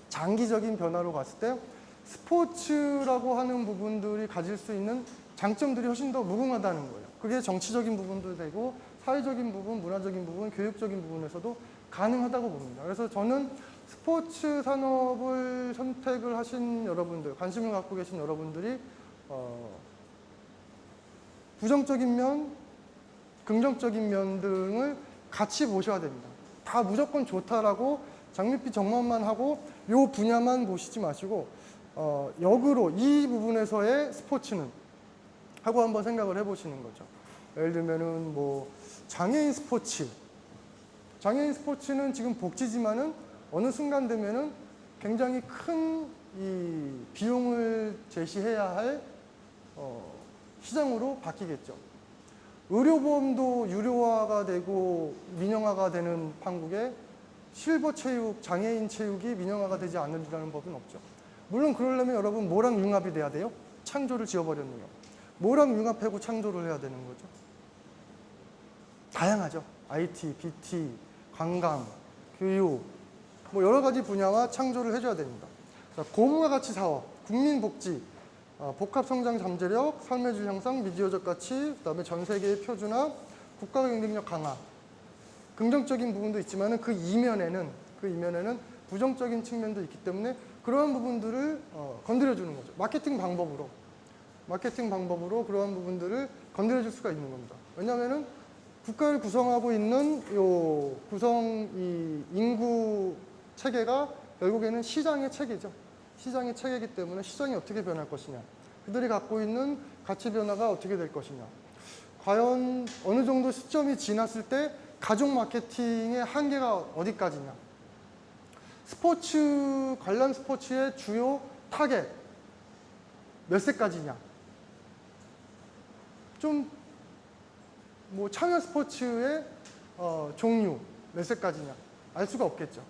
S1: 장기적인 변화로 갔을 때 스포츠라고 하는 부분들이 가질 수 있는 장점들이 훨씬 더 무궁하다는 거예요. 그게 정치적인 부분도 되고 사회적인 부분, 문화적인 부분, 교육적인 부분에서도 가능하다고 봅니다. 그래서 저는 스포츠 산업을 선택을 하신 여러분들, 관심을 갖고 계신 여러분들이 부정적인 면, 긍정적인 면 등을 같이 보셔야 됩니다. 다 무조건 좋다라고 장밋빛 정만만 하고 요 분야만 보시지 마시고 역으로 이 부분에서의 스포츠는 하고 한번 생각을 해보시는 거죠. 예를 들면은 뭐 장애인 스포츠는 지금 복지지만은 어느 순간 되면은 굉장히 큰 이 비용을 제시해야 할 시장으로 바뀌겠죠. 의료보험도 유료화가 되고 민영화가 되는 판국에 실버 체육, 장애인 체육이 민영화가 되지 않으리라는 법은 없죠. 물론 그러려면 여러분 뭐랑 융합이 돼야 돼요? 창조를 지어버렸네요. 뭐랑 융합하고 창조를 해야 되는 거죠? 다양하죠. IT, BT, 관광, 교육, 뭐 여러 가지 분야와 창조를 해줘야 됩니다. 자, 고부가 가치 사업, 국민복지, 복합성장 잠재력, 삶의 질 향상, 미디어적 가치, 그다음에 전 세계의 표준화, 국가 경쟁력 강화. 긍정적인 부분도 있지만 그 이면에는 부정적인 측면도 있기 때문에 그러한 부분들을 건드려주는 거죠. 마케팅 방법으로 그러한 부분들을 건드려줄 수가 있는 겁니다. 왜냐하면은 국가를 구성하고 있는 요 이 인구 체계가 결국에는 시장의 체계죠. 시장의 체계이기 때문에 시장이 어떻게 변할 것이냐, 그들이 갖고 있는 가치 변화가 어떻게 될 것이냐, 과연 어느 정도 시점이 지났을 때 가족 마케팅의 한계가 어디까지냐, 관련 스포츠의 주요 타겟 몇 세까지냐, 좀 뭐 참여 스포츠의 종류 몇 세까지냐 알 수가 없겠죠.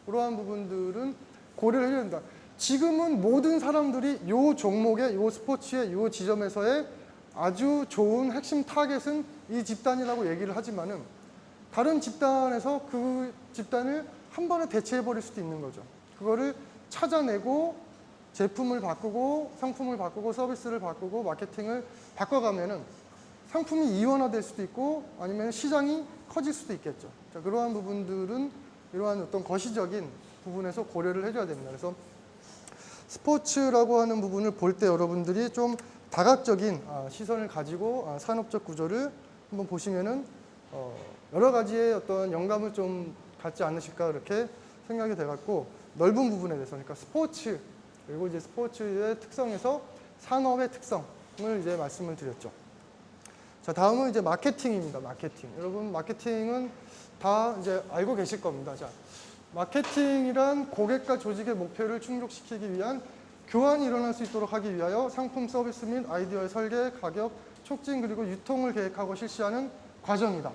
S1: 그러한 부분들은 고려를 해야 된다. 지금은 모든 사람들이 요 종목의 요 스포츠의 요 지점에서의 아주 좋은 핵심 타겟은 이 집단이라고 얘기를 하지만은 다른 집단에서 그 집단을 한 번에 대체해 버릴 수도 있는 거죠. 그거를 찾아내고 제품을 바꾸고 상품을 바꾸고 서비스를 바꾸고 마케팅을 바꿔가면은 상품이 이원화될 수도 있고 아니면 시장이 커질 수도 있겠죠. 자, 그러한 부분들은 이러한 어떤 거시적인 부분에서 고려를 해줘야 됩니다. 그래서 스포츠라고 하는 부분을 볼 때 여러분들이 좀 다각적인 시선을 가지고 산업적 구조를 한번 보시면은 여러 가지의 어떤 영감을 좀 갖지 않으실까 그렇게 생각이 돼갖고 넓은 부분에 대해서 그러니까 스포츠 그리고 이제 스포츠의 특성에서 산업의 특성을 이제 말씀을 드렸죠. 자, 다음은 이제 마케팅입니다. 마케팅. 여러분 마케팅은 다 이제 알고 계실 겁니다. 자, 마케팅이란 고객과 조직의 목표를 충족시키기 위한 교환이 일어날 수 있도록 하기 위하여 상품, 서비스 및 아이디어의 설계, 가격, 촉진 그리고 유통을 계획하고 실시하는 과정이다.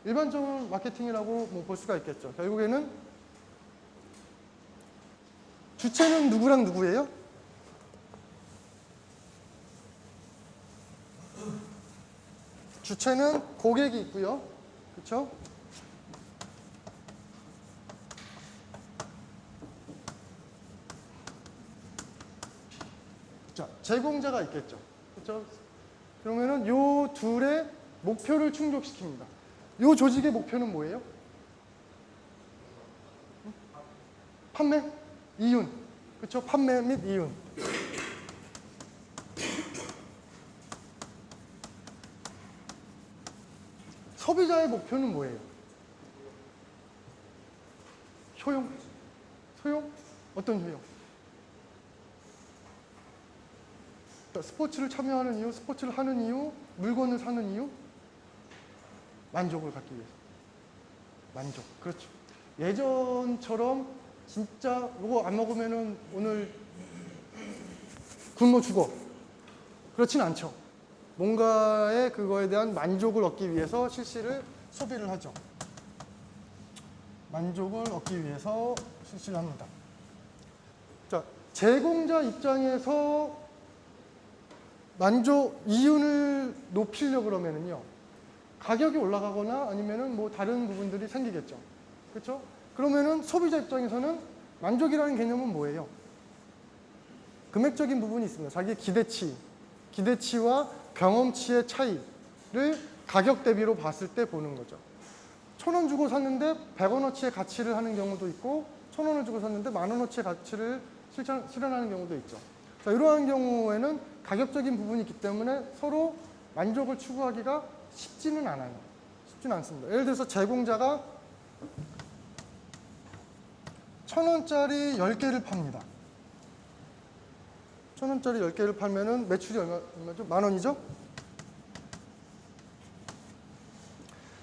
S1: 일반적으로 마케팅이라고 뭐 볼 수가 있겠죠. 결국에는 주체는 누구랑 누구예요? 주체는 고객이 있고요. 그렇죠? 자, 제공자가 있겠죠. 그렇죠? 그러면은 요 둘의 목표를 충족시킵니다. 요 조직의 목표는 뭐예요? 판매? 이윤. 그렇죠? 판매 및 이윤. 소비자의 목표는 뭐예요? 효용? 소용? 어떤 효용? 스포츠를 참여하는 이유, 스포츠를 하는 이유, 물건을 사는 이유? 만족을 갖기 위해서. 만족. 그렇죠. 예전처럼 진짜 이거 안 먹으면은 오늘 굶어 죽어. 그렇진 않죠. 뭔가의 그거에 대한 만족을 얻기 위해서 소비를 하죠. 만족을 얻기 위해서 실시를 합니다. 자, 제공자 입장에서 이윤을 높이려고 그러면은요, 가격이 올라가거나 아니면은 뭐 다른 부분들이 생기겠죠. 그렇죠? 그러면은 소비자 입장에서는 만족이라는 개념은 뭐예요? 금액적인 부분이 있습니다. 자기의 기대치와 경험치의 차이를 가격 대비로 봤을 때 보는 거죠. 1,000원 주고 샀는데 100원어치의 가치를 하는 경우도 있고 1,000원을 주고 샀는데 10,000원어치의 가치를 실현하는 경우도 있죠. 자, 이러한 경우에는 가격적인 부분이 있기 때문에 서로 만족을 추구하기가 쉽지는 않아요. 쉽지는 않습니다. 예를 들어서 제공자가 1,000원짜리 10개를 팝니다. 1,000원짜리 10개를 팔면은 매출이 얼마죠? 10,000원이죠?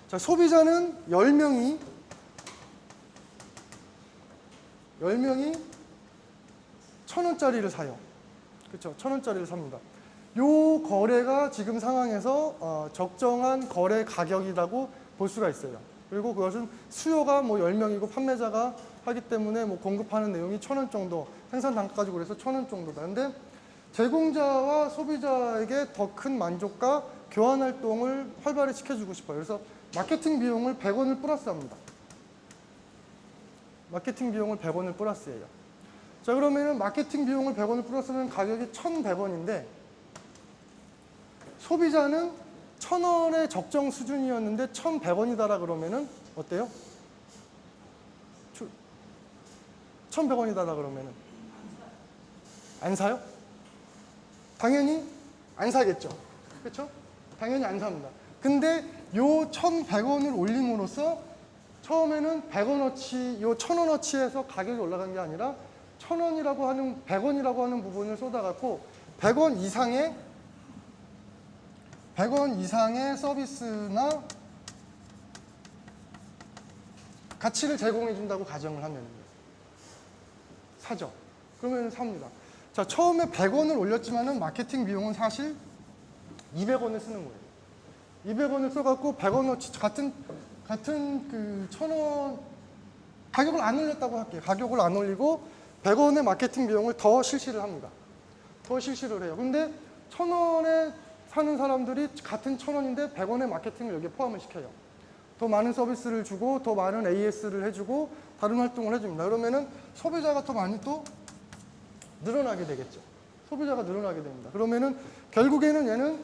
S1: 자, 소비자는 10명이 1,000원짜리를 사요. 그렇죠? 1,000원짜리를 삽니다. 요 거래가 지금 상황에서 적정한 거래 가격이라고 볼 수가 있어요. 그리고 그것은 수요가 뭐 10명이고 판매자가 하기 때문에 뭐 공급하는 내용이 1,000원 정도, 생산 단가 가지고 그래서 1,000원 정도다. 근데 제공자와 소비자에게 더 큰 만족과 교환 활동을 활발히 시켜주고 싶어요. 그래서 마케팅 비용을 100원을 플러스합니다. 마케팅 비용을 100원을 플러스해요. 자, 그러면은 마케팅 비용을 100원을 플러스하면 가격이 1,100원인데 소비자는 1,000원의 적정 수준이었는데 1,100원이다라 그러면은 어때요? 1,100원이다라 그러면은 안 사요? 당연히 안 사겠죠. 그렇죠? 당연히 안 삽니다. 근데 요 1,100원을 올림으로써 처음에는 100원어치, 요 1,000원어치에서 가격이 올라간 게 아니라 1,000원이라고 하는 100원이라고 하는 부분을 쏟아갖고 100원 이상의 서비스나 가치를 제공해 준다고 가정을 하면 사죠. 그러면 삽니다. 자, 처음에 100원을 올렸지만은 마케팅 비용은 사실 200원을 쓰는 거예요. 200원을 써갖고 100원어치 같은 그 1,000원 가격을 안 올렸다고 할게요. 가격을 안 올리고 100원의 마케팅 비용을 더 실시를 합니다. 더 실시를 해요. 근데 1,000원에 사는 사람들이 같은 1,000원인데 100원의 마케팅을 여기에 포함을 시켜요. 더 많은 서비스를 주고 더 많은 AS를 해주고 다른 활동을 해줍니다. 그러면은 소비자가 더 많이 또 늘어나게 되겠죠. 소비자가 늘어나게 됩니다. 그러면은 결국에는 얘는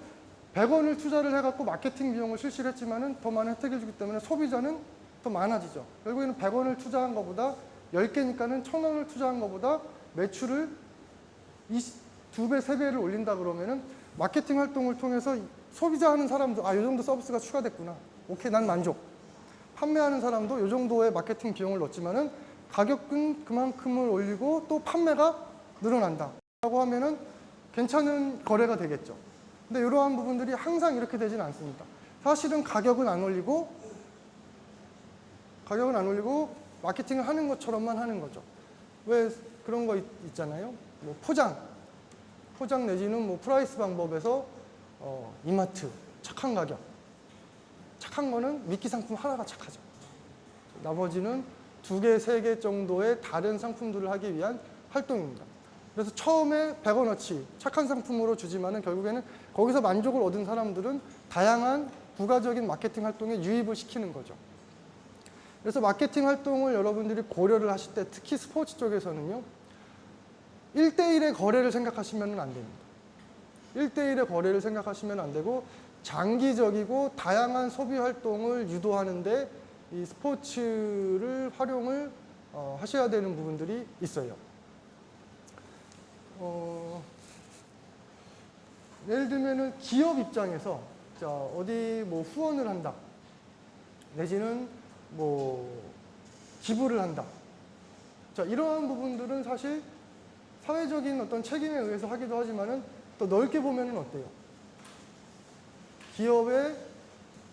S1: 100원을 투자를 해갖고 마케팅 비용을 실시를 했지만은 더 많은 혜택을 주기 때문에 소비자는 더 많아지죠. 결국에는 100원을 투자한 것보다 10개니까는 1,000원을 투자한 것보다 매출을 2배, 3배를 올린다 그러면은 마케팅 활동을 통해서 소비자 하는 사람도 이 정도 서비스가 추가됐구나. 오케이, 난 만족. 판매하는 사람도 이 정도의 마케팅 비용을 넣었지만은 가격은 그만큼을 올리고 또 판매가 늘어난다. 라고 하면은 괜찮은 거래가 되겠죠. 근데 이러한 부분들이 항상 이렇게 되지는 않습니다. 사실은 가격은 안 올리고 마케팅을 하는 것처럼만 하는 거죠. 왜 그런 거 있잖아요. 뭐 포장 내지는 뭐 프라이스 방법에서 이마트 착한 가격. 착한 거는 미끼 상품 하나가 착하죠. 나머지는 2개, 3개 정도의 다른 상품들을 하기 위한 활동입니다. 그래서 처음에 100원어치 착한 상품으로 주지만은 결국에는 거기서 만족을 얻은 사람들은 다양한 부가적인 마케팅 활동에 유입을 시키는 거죠. 그래서 마케팅 활동을 여러분들이 고려를 하실 때 특히 스포츠 쪽에서는요. 1대1의 거래를 생각하시면 안 됩니다. 1대1의 거래를 생각하시면 안 되고 장기적이고 다양한 소비 활동을 유도하는데 이 스포츠를 활용을 하셔야 되는 부분들이 있어요. 예를 들면은 기업 입장에서 자, 어디 뭐 후원을 한다. 내지는 뭐 기부를 한다. 자, 이러한 부분들은 사실 사회적인 어떤 책임에 의해서 하기도 하지만은 또 넓게 보면은 어때요? 기업의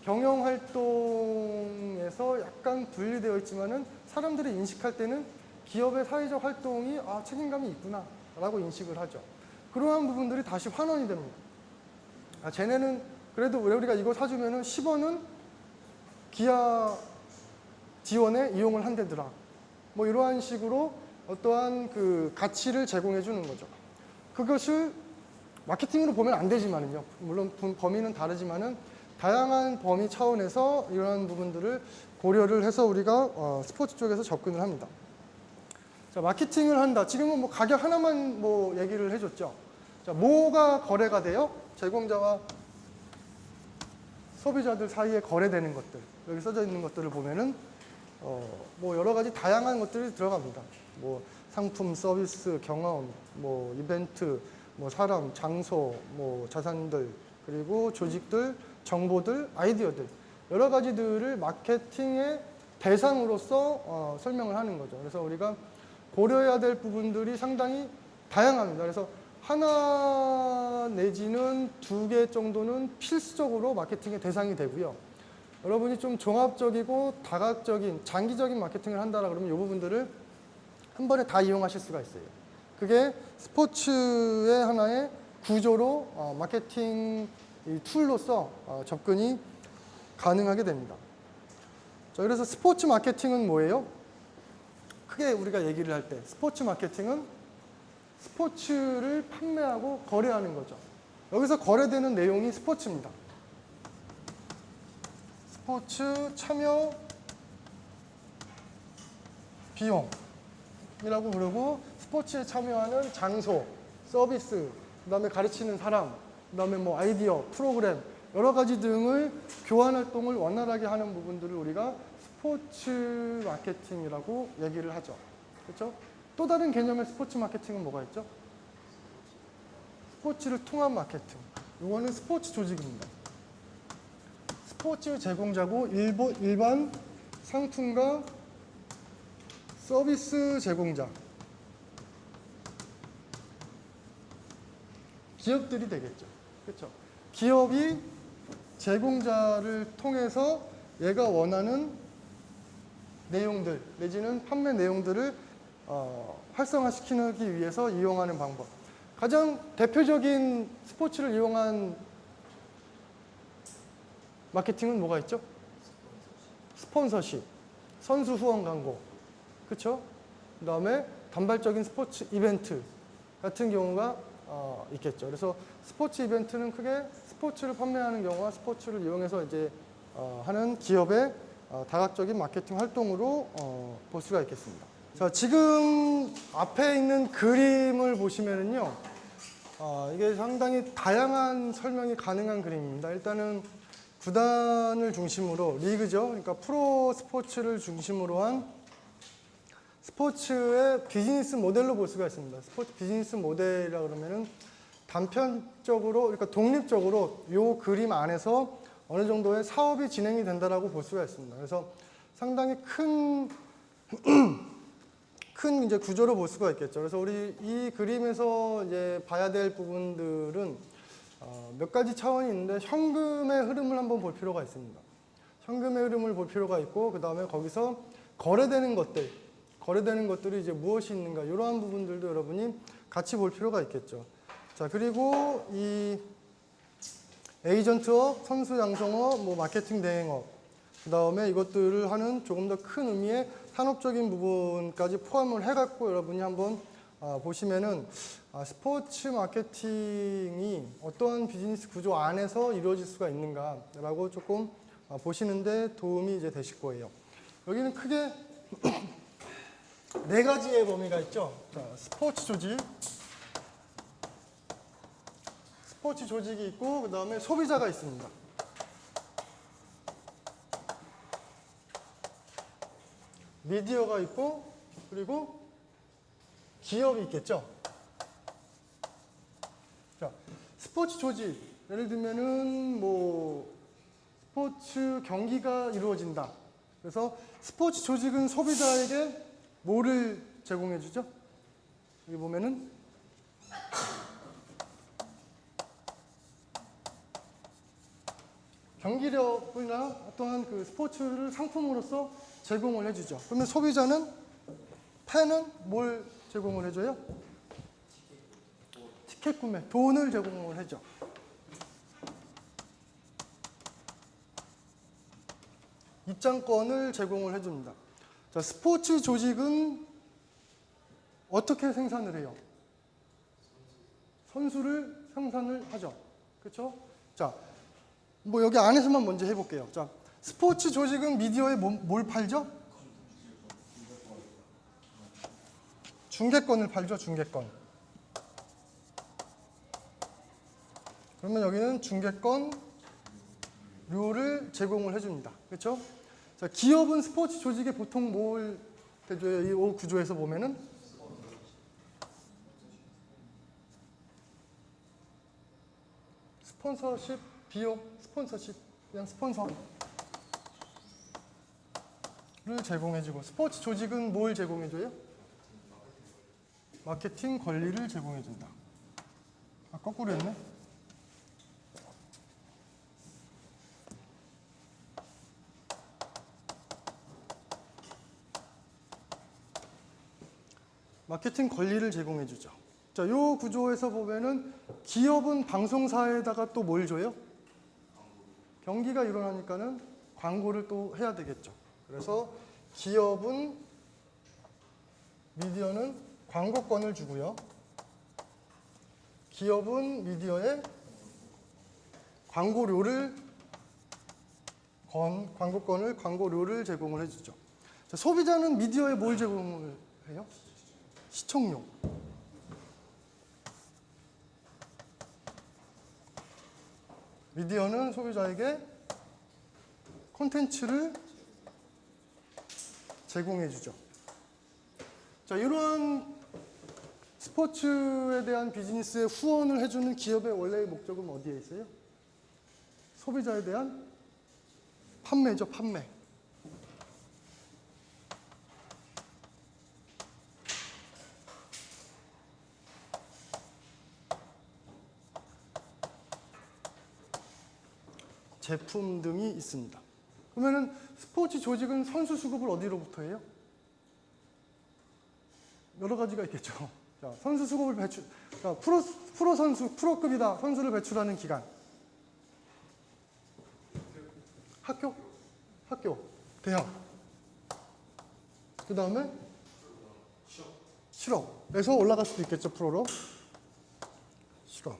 S1: 경영 활동에서 약간 분리되어 있지만은 사람들이 인식할 때는 기업의 사회적 활동이 책임감이 있구나 라고 인식을 하죠. 그러한 부분들이 다시 환원이 됩니다. 아, 쟤네는 그래도 우리가 이거 사주면은 10원은 기아 지원에 이용을 한대더라. 뭐 이러한 식으로 어떠한 그 가치를 제공해 주는 거죠. 그것을 마케팅으로 보면 안 되지만은요. 물론 범위는 다르지만은 다양한 범위 차원에서 이러한 부분들을 고려를 해서 우리가 스포츠 쪽에서 접근을 합니다. 자, 마케팅을 한다. 지금은 뭐 가격 하나만 뭐 얘기를 해줬죠. 자, 뭐가 거래가 돼요? 제공자와 소비자들 사이에 거래되는 것들. 여기 써져 있는 것들을 보면은 뭐 여러 가지 다양한 것들이 들어갑니다. 뭐 상품, 서비스, 경험, 뭐 이벤트, 뭐 사람, 장소, 뭐 자산들, 그리고 조직들, 정보들, 아이디어들 여러 가지들을 마케팅의 대상으로서 설명을 하는 거죠. 그래서 우리가 고려해야 될 부분들이 상당히 다양합니다. 그래서 하나 내지는 2개 정도는 필수적으로 마케팅의 대상이 되고요. 여러분이 좀 종합적이고 다각적인 장기적인 마케팅을 한다라 그러면 이 부분들을 한 번에 다 이용하실 수가 있어요. 그게 스포츠의 하나의 구조로 마케팅 툴로서 접근이 가능하게 됩니다. 자, 그래서 스포츠 마케팅은 뭐예요? 크게 우리가 얘기를 할 때 스포츠 마케팅은 스포츠를 판매하고 거래하는 거죠. 여기서 거래되는 내용이 스포츠입니다. 스포츠 참여 비용이라고 부르고 스포츠에 참여하는 장소, 서비스, 그 다음에 가르치는 사람, 그 다음에 뭐 아이디어, 프로그램 여러 가지 등을 교환 활동을 원활하게 하는 부분들을 우리가 스포츠 마케팅이라고 얘기를 하죠. 그렇죠? 또 다른 개념의 스포츠 마케팅은 뭐가 있죠? 스포츠를 통한 마케팅. 이거는 스포츠 조직입니다. 스포츠 제공자고 일반 상품과 서비스 제공자. 기업들이 되겠죠. 그렇죠? 기업이 제공자를 통해서 얘가 원하는 내용들 내지는 판매 내용들을 활성화시키기 위해서 이용하는 방법. 가장 대표적인 스포츠를 이용한 마케팅은 뭐가 있죠? 스폰서십, 선수 후원 광고, 그렇죠? 그 다음에 단발적인 스포츠 이벤트 같은 경우가 있겠죠. 그래서 스포츠 이벤트는 크게 스포츠를 판매하는 경우와 스포츠를 이용해서 이제 하는 기업의 다각적인 마케팅 활동으로 볼 수가 있겠습니다. 자, 지금 앞에 있는 그림을 보시면은요, 이게 상당히 다양한 설명이 가능한 그림입니다. 일단은 구단을 중심으로 리그죠. 그러니까 프로 스포츠를 중심으로 한 스포츠의 비즈니스 모델로 볼 수가 있습니다. 스포츠 비즈니스 모델이라 그러면은 단편적으로, 그러니까 독립적으로 이 그림 안에서 어느 정도의 사업이 진행이 된다라고 볼 수가 있습니다. 그래서 상당히 큰 이제 구조로 볼 수가 있겠죠. 그래서 우리 이 그림에서 이제 봐야 될 부분들은 몇 가지 차원이 있는데 현금의 흐름을 한번 볼 필요가 있습니다. 현금의 흐름을 볼 필요가 있고 그 다음에 거기서 거래되는 것들이 이제 무엇이 있는가 이러한 부분들도 여러분이 같이 볼 필요가 있겠죠. 자, 그리고 이 에이전트업, 선수 양성업, 뭐 마케팅 대행업, 그 다음에 이것들을 하는 조금 더 큰 의미의 산업적인 부분까지 포함을 해갖고 여러분이 한번 보시면은 스포츠 마케팅이 어떠한 비즈니스 구조 안에서 이루어질 수가 있는가라고 조금 보시는데 도움이 이제 되실 거예요. 여기는 크게 네 가지의 범위가 있죠. 자, 스포츠 조직이 있고 그 다음에 소비자가 있습니다. 미디어가 있고 그리고 기업이 있겠죠. 자, 스포츠 조직 예를 들면은 뭐 스포츠 경기가 이루어진다. 그래서 스포츠 조직은 소비자에게 뭐를 제공해 주죠? 여기 보면은 경기력이나 또한 그 스포츠를 상품으로서 제공을 해주죠. 그러면 소비자는 팬은 뭘 제공을 해줘요? 티켓 구매, 돈을 제공을 하죠. 입장권을 제공을 해줍니다. 자, 스포츠 조직은 어떻게 생산을 해요? 선수를 생산을 하죠. 그렇죠? 자, 뭐 여기 안에서만 먼저 해볼게요. 자, 스포츠 조직은 미디어에 뭘 팔죠? 중계권을 팔죠. 중계권. 그러면 여기는 중계권 료를 제공을 해줍니다. 그렇죠? 자, 기업은 스포츠 조직에 보통 뭘 해줘요? 이 구조에서 보면은 스폰서십, 비용, 스폰서십, 그냥 스폰서를 제공해주고, 스포츠 조직은 뭘 제공해줘요? 마케팅 권리를 제공해준다. 아, 거꾸로 했네. 마케팅 권리를 제공해주죠. 자, 요 구조에서 보면은 기업은 방송사에다가 또 뭘 줘요? 경기가 일어나니까는 광고를 또 해야 되겠죠. 그래서 기업은, 미디어는 광고권을 주고요. 기업은 미디어에 광고료를 제공을 해주죠. 자, 소비자는 미디어에 뭘 제공을 해요? 시청료. 미디어는 소비자에게 콘텐츠를 제공해주죠. 자, 이러한 스포츠에 대한 비즈니스에 후원을 해주는 기업의 원래의 목적은 어디에 있어요? 소비자에 대한 판매죠, 판매. 제품 등이 있습니다. 그러면은 스포츠 조직은 선수 수급을 어디로부터 해요? 여러 가지가 있겠죠. 자, 선수 수급을 자, 프로 선수, 프로급이다. 선수를 배출하는 기관. 학교, 대학. 그 다음에 실업에서 올라갈 수도 있겠죠, 프로로. 실업.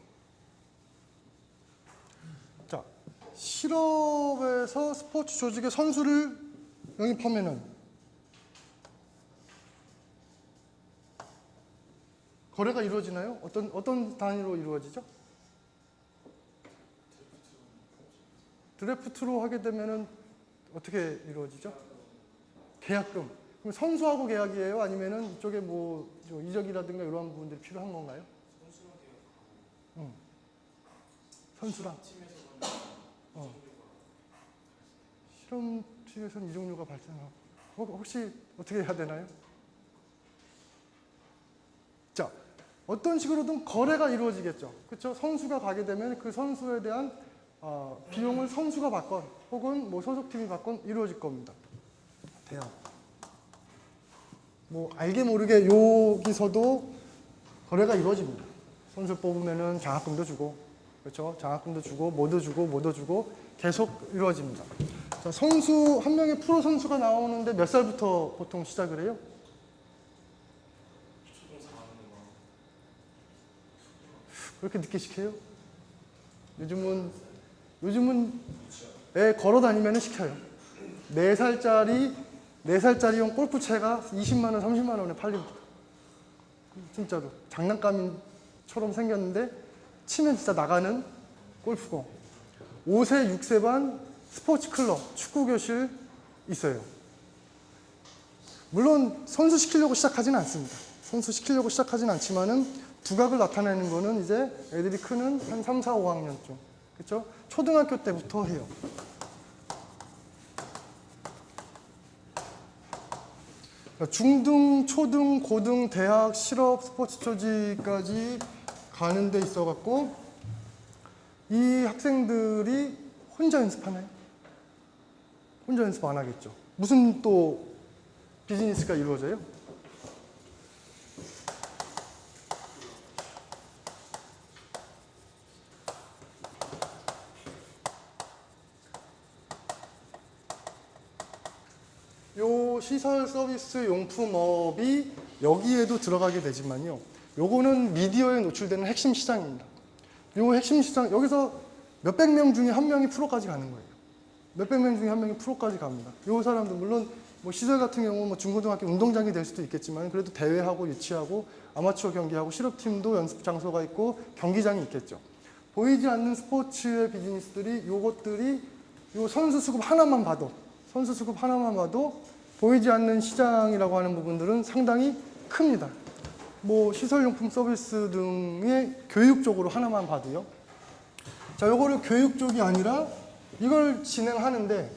S1: 자, 실업에서 스포츠 조직의 선수를 영입하면은 거래가 이루어지나요? 어떤 단위로 이루어지죠? 드래프트로 하게 되면은 어떻게 이루어지죠? 계약금. 그럼 선수하고 계약이에요? 아니면은 이쪽에 뭐 이적이라든가 이러한 부분들이 필요한 건가요? 선수랑. 실험팀에서는 이적료가 발생하고 혹시 어떻게 해야 되나요? 자, 어떤 식으로든 거래가 이루어지겠죠. 그렇죠? 선수가 가게 되면 그 선수에 대한 비용을 선수가 받건 혹은 뭐 소속팀이 받건 이루어질 겁니다. 대학. 뭐 알게 모르게 여기서도 거래가 이루어집니다. 선수 뽑으면은 장학금도 주고, 그렇죠? 장학금도 주고, 뭐도 주고 계속 이루어집니다. 자, 선수 한 명의 프로 선수가 나오는데 몇 살부터 보통 시작을 해요? 그렇게 늦게 시켜요? 요즘은 애 걸어 다니면 시켜요. 4살짜리용 골프채가 20만 원, 30만 원에 팔립니다. 진짜로 장난감처럼 생겼는데 치면 진짜 나가는 골프공. 5세, 6세 반 스포츠 클럽, 축구 교실 있어요. 물론 선수 시키려고 시작하지는 않습니다. 선수 시키려고 시작하지는 않지만은 두각을 나타내는 거는 이제 애들이 크는 한 3, 4, 5학년쯤. 그렇죠? 초등학교 때부터 해요. 중등, 초등, 고등, 대학, 실업, 스포츠 조직까지 가는 데 있어 갖고 이 학생들이 혼자 연습하나요? 혼자 연습 안 하겠죠. 무슨 또 비즈니스가 이루어져요? 요 시설 서비스 용품업이 여기에도 들어가게 되지만요. 요거는 미디어에 노출되는 핵심 시장입니다. 요 핵심 시장, 여기서 몇백 명 중에 한 명이 프로까지 가는 거예요. 몇백 명 중에 한 명이 프로까지 갑니다. 요 사람들, 물론 뭐 시설 같은 경우 뭐 중고등학교 운동장이 될 수도 있겠지만 그래도 대회하고 유치하고 아마추어 경기하고 실업팀도 연습 장소가 있고 경기장이 있겠죠. 보이지 않는 스포츠의 비즈니스들이 요것들이 요 선수 수급 하나만 봐도 보이지 않는 시장이라고 하는 부분들은 상당히 큽니다. 뭐 시설용품 서비스 등의 교육적으로 하나만 봐도요. 자, 요거를 교육 쪽이 아니라 이걸 진행하는데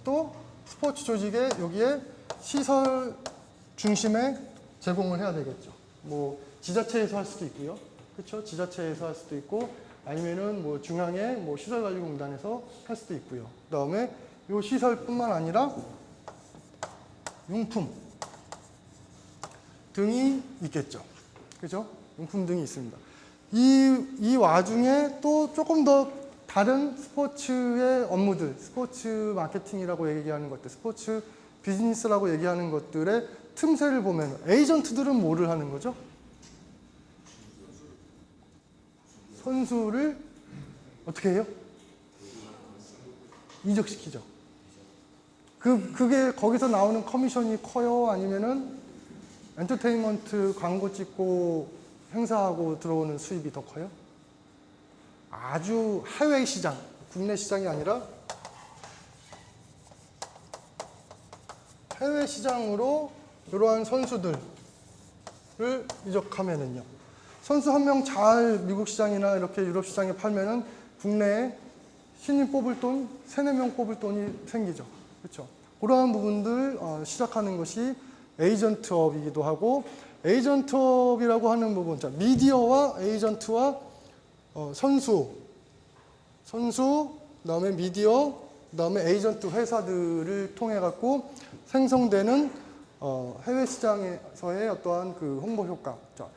S1: 또 스포츠 조직에 여기에 시설 중심에 제공을 해야 되겠죠. 뭐 지자체에서 할 수도 있고요. 그렇죠? 지자체에서 할 수도 있고 아니면은 뭐 중앙의 뭐 시설관리공단에서 할 수도 있고요. 그다음에 요 시설뿐만 아니라 용품 등이 있겠죠. 그죠? 용품 등이 있습니다. 이 와중에 또 조금 더 다른 스포츠의 업무들, 스포츠 마케팅이라고 얘기하는 것들, 스포츠 비즈니스라고 얘기하는 것들의 틈새를 보면 에이전트들은 뭐를 하는 거죠? 선수를 어떻게 해요? 이적시키죠. 그게 거기서 나오는 커미션이 커요? 아니면은 엔터테인먼트 광고 찍고 행사하고 들어오는 수입이 더 커요? 아주 해외 시장, 국내 시장이 아니라 해외 시장으로 이러한 선수들을 이적하면은요. 선수 한 명 잘 미국 시장이나 이렇게 유럽 시장에 팔면은 국내에 신인 뽑을 돈, 3-4명 뽑을 돈이 생기죠. 그렇죠? 그러한 부분들 시작하는 것이 에이전트업이기도 하고, 에이전트업이라고 하는 부분, 자, 미디어와 에이전트와 선수, 그다음에 미디어, 그다음에 에이전트 회사들을 통해 갖고 생성되는 해외 시장에서의 어떠한 그 홍보 효과. 자,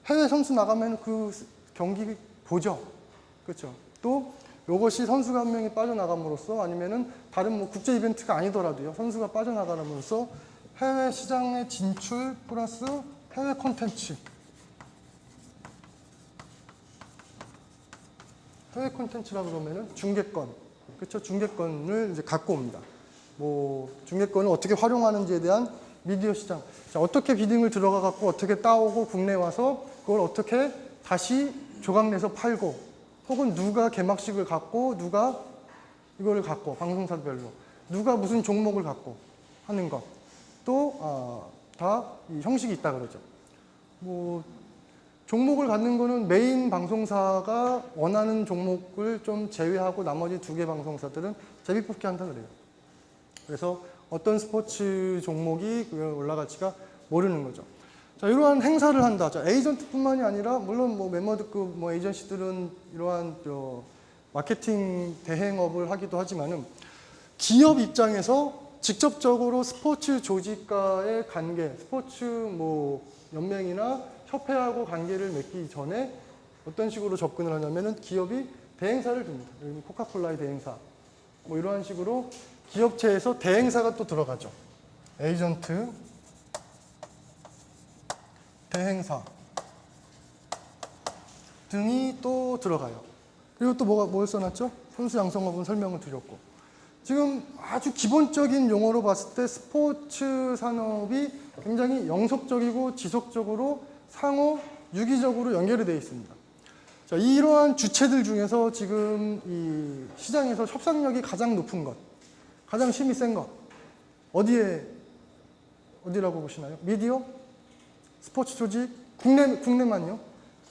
S1: 해외 선수 나가면 그 경기 보죠. 그렇죠? 또 이것이 선수가 한 명이 빠져나감으로써 아니면은 다른 뭐 국제 이벤트가 아니더라도요. 선수가 빠져나감으로써 해외 시장의 진출 플러스 해외 콘텐츠. 해외 콘텐츠라고 그러면은 중계권. 그렇죠? 중계권을 이제 갖고 옵니다. 뭐 중계권을 어떻게 활용하는지에 대한 미디어 시장. 자, 어떻게 비딩을 들어가 갖고 어떻게 따오고 국내에 와서 그걸 어떻게 다시 조각내서 팔고, 혹은 누가 개막식을 갖고 누가 이거를 갖고 방송사별로 누가 무슨 종목을 갖고 하는 것. 또 다 이 형식이 있다 그러죠. 뭐 종목을 갖는 거는 메인 방송사가 원하는 종목을 좀 제외하고 나머지 2개 방송사들은 제비뽑기 한다 그래요. 그래서 어떤 스포츠 종목이 올라갈지가 모르는 거죠. 자, 이러한 행사를 한다. 자, 에이전트뿐만이 아니라 물론 뭐 멤버드급 뭐 에이전시들은 이러한 마케팅 대행업을 하기도 하지만은 기업 입장에서 직접적으로 스포츠 조직과의 관계, 스포츠 뭐 연맹이나 협회하고 관계를 맺기 전에 어떤 식으로 접근을 하냐면은 기업이 대행사를 줍니다. 여기 코카콜라의 대행사. 뭐 이러한 식으로 기업체에서 대행사가 또 들어가죠. 에이전트, 대행사 등이 또 들어가요. 그리고 또 뭘 써놨죠? 선수 양성업은 설명을 드렸고. 지금 아주 기본적인 용어로 봤을 때 스포츠 산업이 굉장히 영속적이고 지속적으로 상호 유기적으로 연결이 되어 있습니다. 자, 이러한 주체들 중에서 지금 이 시장에서 협상력이 가장 높은 것, 가장 힘이 센 것, 어디라고 보시나요? 미디어? 스포츠 조직? 국내만요?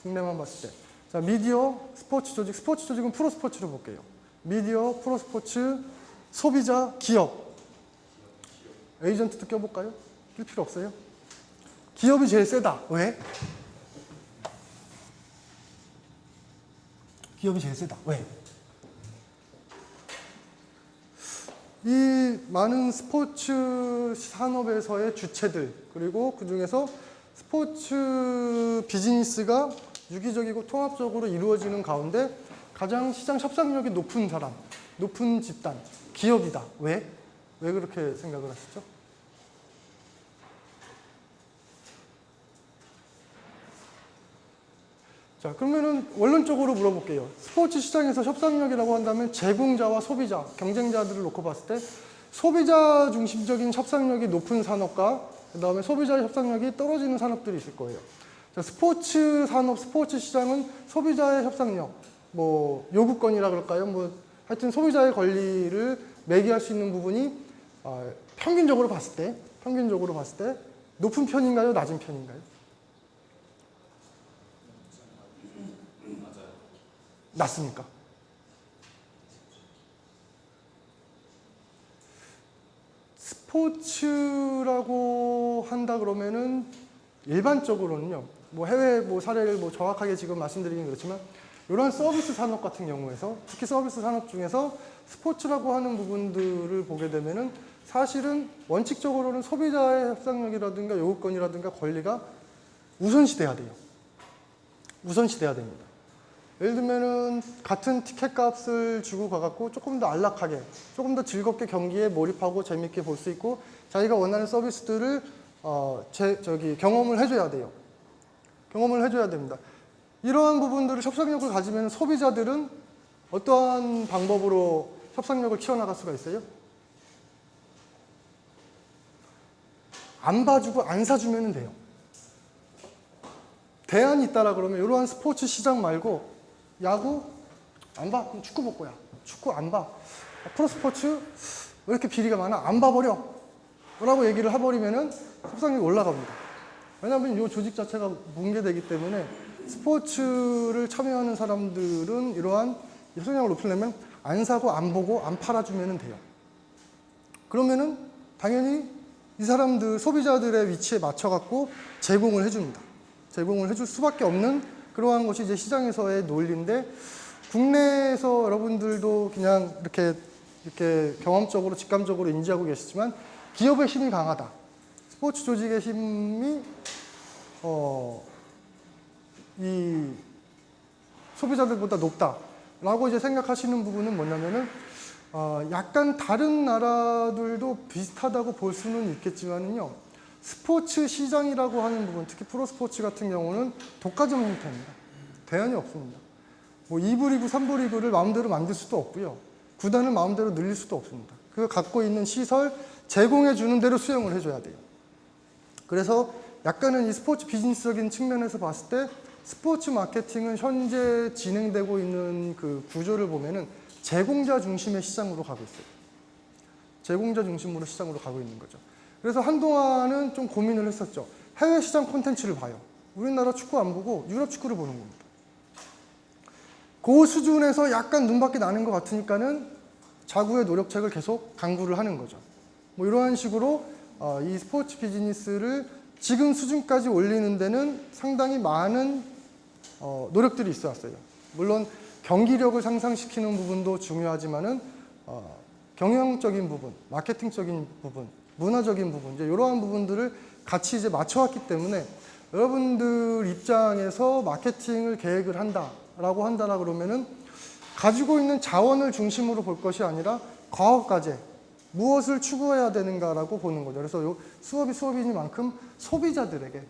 S1: 국내만 봤을 때. 자, 미디어, 스포츠 조직은 프로스포츠로 볼게요. 미디어, 프로스포츠, 소비자, 기업. 에이전트도 껴볼까요? 낄 필요 없어요? 기업이 제일 세다. 왜? 기업이 제일 세다. 왜? 이 많은 스포츠 산업에서의 주체들, 그리고 그 중에서 스포츠 비즈니스가 유기적이고 통합적으로 이루어지는 가운데 가장 시장 협상력이 높은 사람, 높은 집단, 기업이다. 왜? 왜 그렇게 생각을 하시죠? 자, 그러면은 원론적으로 물어볼게요. 스포츠 시장에서 협상력이라고 한다면 제공자와 소비자, 경쟁자들을 놓고 봤을 때 소비자 중심적인 협상력이 높은 산업과 그 다음에 소비자의 협상력이 떨어지는 산업들이 있을 거예요. 자, 스포츠 산업, 스포츠 시장은 소비자의 협상력, 뭐 요구권이라 그럴까요? 뭐 하여튼 소비자의 권리를 매개할 수 있는 부분이 평균적으로 봤을 때 높은 편인가요? 낮은 편인가요? 낮습니까? 스포츠라고 한다 그러면은 일반적으로는요, 뭐 해외 뭐 사례를 뭐 정확하게 지금 말씀드리긴 그렇지만 이러한 서비스 산업 같은 경우에서 특히 서비스 산업 중에서 스포츠라고 하는 부분들을 보게 되면은 사실은 원칙적으로는 소비자의 협상력이라든가 요구권이라든가 권리가 우선시돼야 돼요. 우선시돼야 됩니다. 예를 들면은 같은 티켓 값을 주고 가갖고 조금 더 안락하게, 조금 더 즐겁게 경기에 몰입하고 재밌게 볼 수 있고 자기가 원하는 서비스들을 경험을 해줘야 돼요. 경험을 해줘야 됩니다. 이러한 부분들을 협상력을 가지면 소비자들은 어떠한 방법으로 협상력을 키워나갈 수가 있어요? 안 봐주고 안 사주면 돼요. 대안이 있다라 그러면 이러한 스포츠 시장 말고 야구 안 봐? 그럼 축구 볼 거야. 축구 안 봐. 프로스포츠 왜 이렇게 비리가 많아? 안 봐버려. 라고 얘기를 해버리면은 협상력이 올라갑니다. 왜냐하면 이 조직 자체가 뭉개되기 때문에 스포츠를 참여하는 사람들은 이러한 협상력을 높이려면 안 사고 안 보고 안 팔아주면 돼요. 그러면은 당연히 이 사람들 소비자들의 위치에 맞춰갖고 제공을 해줍니다. 제공을 해줄 수밖에 없는 그러한 것이 이제 시장에서의 논리인데 국내에서 여러분들도 그냥 이렇게 경험적으로 직감적으로 인지하고 계시지만 기업의 힘이 강하다. 스포츠 조직의 힘이 이 소비자들보다 높다라고 이제 생각하시는 부분은 뭐냐면은 약간 다른 나라들도 비슷하다고 볼 수는 있겠지만은요. 스포츠 시장이라고 하는 부분, 특히 프로스포츠 같은 경우는 독과점 형태입니다. 대안이 없습니다. 뭐 2부 리그, 3부 리그를 마음대로 만들 수도 없고요. 구단을 마음대로 늘릴 수도 없습니다. 그 갖고 있는 시설, 제공해 주는 대로 수용을 해줘야 돼요. 그래서 약간은 이 스포츠 비즈니스적인 측면에서 봤을 때 스포츠 마케팅은 현재 진행되고 있는 그 구조를 보면은 제공자 중심의 시장으로 가고 있어요. 제공자 중심으로 시장으로 가고 있는 거죠. 그래서 한동안은 좀 고민을 했었죠. 해외 시장 콘텐츠를 봐요. 우리나라 축구 안 보고 유럽 축구를 보는 겁니다. 그 수준에서 약간 눈밖에 나는 것 같으니까는 자구의 노력책을 계속 강구를 하는 거죠. 뭐 이러한 식으로 이 스포츠 비즈니스를 지금 수준까지 올리는 데는 상당히 많은 노력들이 있어 왔어요. 물론 경기력을 상승시키는 부분도 중요하지만은 경영적인 부분, 마케팅적인 부분, 문화적인 부분, 이제 이러한 부분들을 같이 이제 맞춰왔기 때문에 여러분들 입장에서 마케팅을 계획을 한다라고 한다라 그러면은 가지고 있는 자원을 중심으로 볼 것이 아니라 과학과제, 무엇을 추구해야 되는가라고 보는 거죠. 그래서 요 수업이 수업이니만큼 소비자들에게